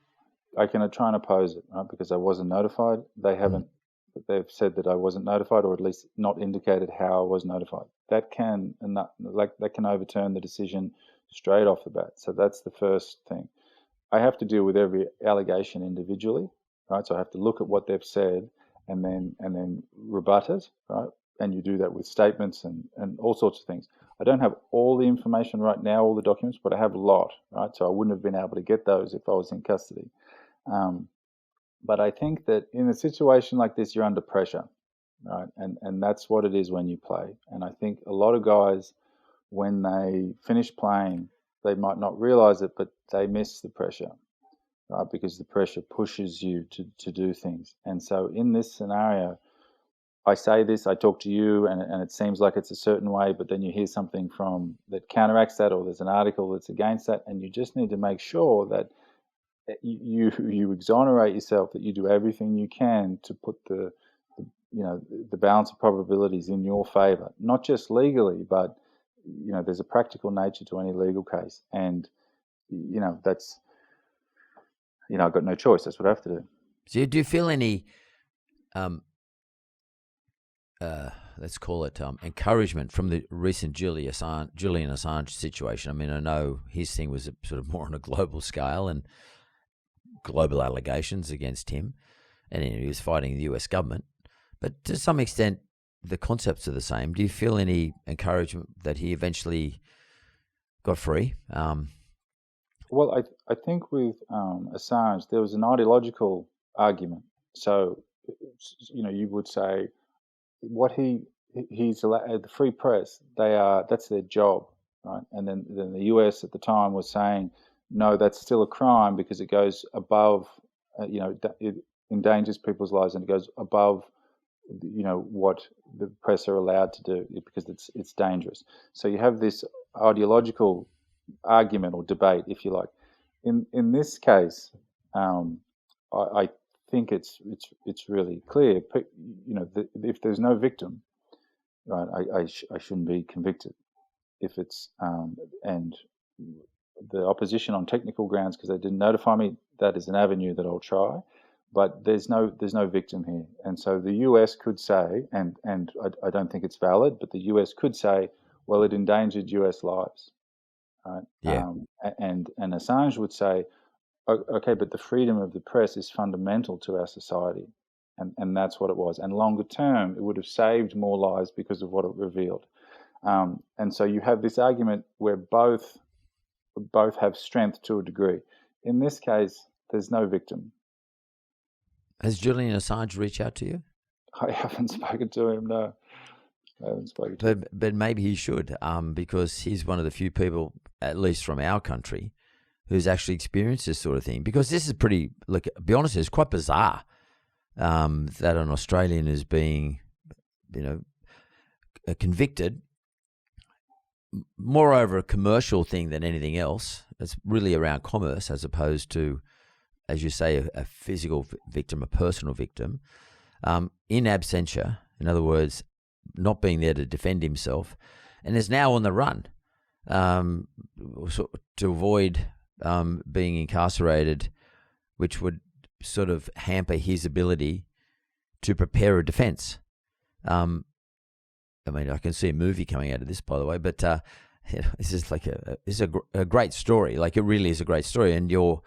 Speaker 3: I can try and oppose it, right? Because I wasn't notified. They haven't. They've said that I wasn't notified, or at least not indicated how I was notified. That can overturn the decision straight off the bat. So that's the first thing. I have to deal with every allegation individually, right? So I have to look at what they've said and then rebut it, right? And you do that with statements and all sorts of things. I don't have all the information right now, all the documents, but I have a lot, right? So I wouldn't have been able to get those if I was in custody. But I think that in a situation like this, you're under pressure, right? And that's what it is when you play. And I think a lot of guys, when they finish playing, they might not realize it, but they miss the pressure, right? Because the pressure pushes you to do things. And so in this scenario, I say this, I talk to you, and it seems like it's a certain way, but then you hear something that counteracts that, or there's an article that's against that, and you just need to make sure that you exonerate yourself, that you do everything you can to put the balance of probabilities in your favour, not just legally, but there's a practical nature to any legal case, and that's I've got no choice. That's what I have to do.
Speaker 2: So do you feel any let's call it encouragement from the recent Julian Assange situation. I mean, I know his thing was sort of more on a global scale and global allegations against him, and he was fighting the US government. But to some extent, the concepts are the same. Do you feel any encouragement that he eventually got free?
Speaker 3: Well, I think with Assange, there was an ideological argument. So, you would say what he's allowed, the free press, that's their job, right? And then the US at the time was saying, no, that's still a crime because it goes above, it endangers people's lives and it goes above, what the press are allowed to do because it's dangerous. So you have this ideological argument or debate, if you like. In this case, I think it's really clear. If there's no victim, right, I shouldn't be convicted. If it's and the opposition on technical grounds because they didn't notify me, that is an avenue that I'll try. But there's no victim here, and so the US could say, and I don't think it's valid, but the US could say, well, it endangered US lives, right?
Speaker 2: Yeah.
Speaker 3: And Assange would say, okay, but the freedom of the press is fundamental to our society, and that's what it was. And longer term, it would have saved more lives because of what it revealed. And so you have this argument where both have strength to a degree. In this case, there's no victim.
Speaker 2: Has Julian Assange reached out to you?
Speaker 3: I haven't spoken to him, no. I haven't spoken to him.
Speaker 2: But maybe he should, because he's one of the few people, at least from our country, who's actually experienced this sort of thing. Because this is pretty, look, be honest, it's quite bizarre that an Australian is being, convicted, moreover a commercial thing than anything else. It's really around commerce as opposed to, as you say, a physical victim, a personal victim, in absentia, in other words, not being there to defend himself, and is now on the run to avoid being incarcerated, which would sort of hamper his ability to prepare a defence. I mean, I can see a movie coming out of this, by the way, but this is like a great story. Like, it really is a great story, and your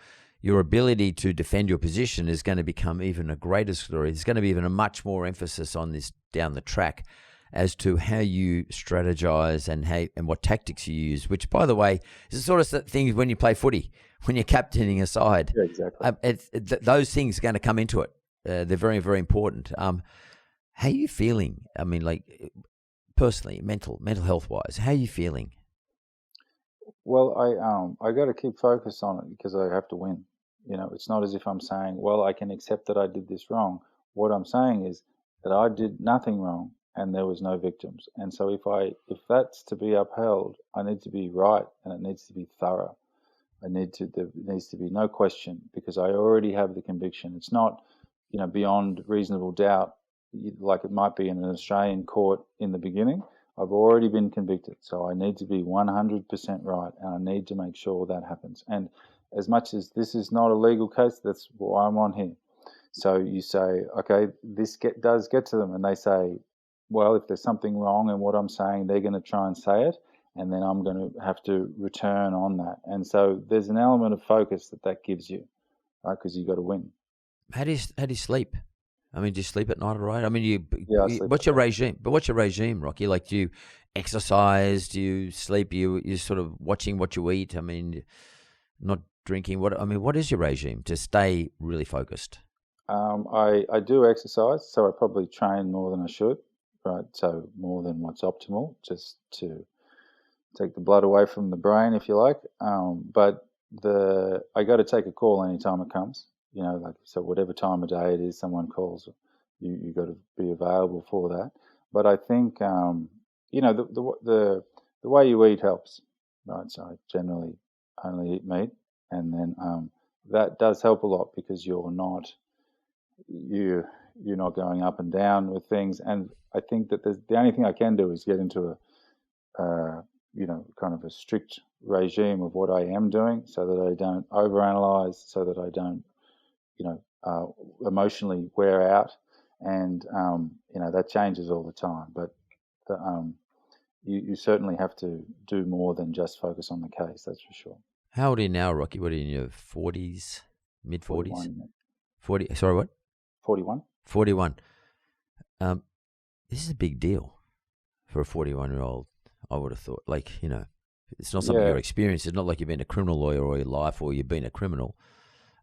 Speaker 2: ability to defend your position is going to become even a greater story. There's going to be even a much more emphasis on this down the track as to how you strategize and what tactics you use, which, by the way, is the sort of things when you play footy, when you're captaining a side.
Speaker 3: Yeah, exactly.
Speaker 2: Those things are going to come into it. They're very, very important. How are you feeling? I mean, like, personally, mental health-wise, how are you feeling?
Speaker 3: Well, I got to keep focus on it because I have to win. It's not as if I'm saying, well, I can accept that I did this wrong. What I'm saying is that I did nothing wrong and there was no victims. And so if that's to be upheld, I need to be right and it needs to be thorough. There needs to be no question because I already have the conviction. It's not, beyond reasonable doubt, like it might be in an Australian court in the beginning. I've already been convicted, so I need to be 100% right, and I need to make sure that happens. And as much as this is not a legal case, that's why I'm on here. So you say, okay, this does get to them, and they say, well, if there's something wrong in what I'm saying, they're going to try and say it, and then I'm going to have to return on that. And so there's an element of focus that gives you, right? Because you've got to win.
Speaker 2: How do you sleep? I mean, do you sleep at night, all right? I mean, what's your regime? But what's your regime, Rocky? Like, do you exercise? Do you sleep? You sort of watching what you eat? I mean, not drinking. What is your regime to stay really focused?
Speaker 3: I do exercise, so I probably train more than I should, right? So more than what's optimal, just to take the blood away from the brain, if you like. But I got to take a call anytime it comes. So whatever time of day it is, someone calls, you got to be available for that. But I think, the way you eat helps, right? So I generally only eat meat, and then that does help a lot because you're not going up and down with things. And I think that the only thing I can do is get into a kind of a strict regime of what I am doing, so that I don't overanalyze, so that I don't emotionally wear out, and that changes all the time. But you certainly have to do more than just focus on the case. That's for sure.
Speaker 2: How old are you now, Rocky? What are you, in your 40s, mid-40s?
Speaker 3: 41.
Speaker 2: Sorry, what?
Speaker 3: 41.
Speaker 2: 41. This is a big deal for a 41-year-old, I would have thought. It's not something you're experienced. It's not like you've been a criminal lawyer all your life or you've been a criminal.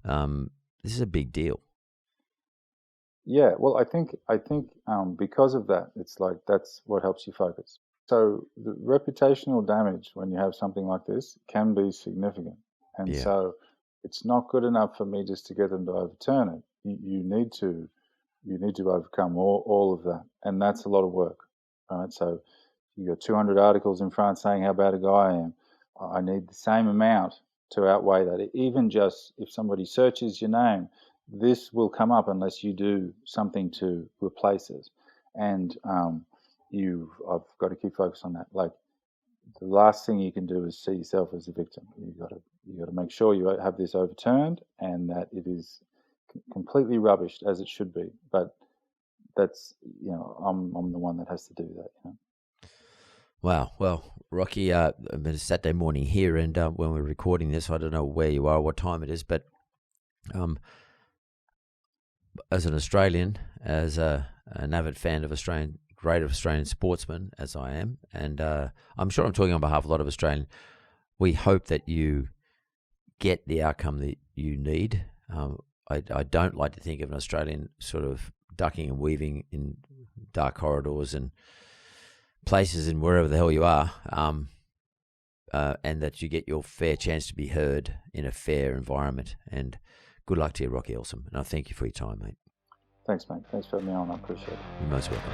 Speaker 2: This is a big deal.
Speaker 3: Yeah, well, I think because of that, it's like that's what helps you focus. So the reputational damage when you have something like this can be significant. And so it's not good enough for me just to get them to overturn it. You need to overcome all of that. And that's a lot of work, right? So you got 200 articles in France saying how bad a guy I am. I need the same amount to outweigh that. Even just if somebody searches your name, this will come up unless you do something to replace it. And I've got to keep focused on that. Like, the last thing you can do is see yourself as a victim. You got to make sure you have this overturned and that it is completely rubbished as it should be. But that's I'm the one that has to do that.
Speaker 2: Wow. Well, Rocky, it's a Saturday morning here, and when we're recording this, I don't know where you are, what time it is, but as an Australian, as an avid fan of great Australian sportsmen, as I am, and I'm sure I'm talking on behalf of a lot of Australians, we hope that you get the outcome that you need. I don't like to think of an Australian sort of ducking and weaving in dark corridors and places and wherever the hell you are, and that you get your fair chance to be heard in a fair environment. And good luck to you, Rocky Elsom. And I thank you for your time, mate.
Speaker 3: Thanks, mate. Thanks for having me on. I appreciate it.
Speaker 2: You're most welcome.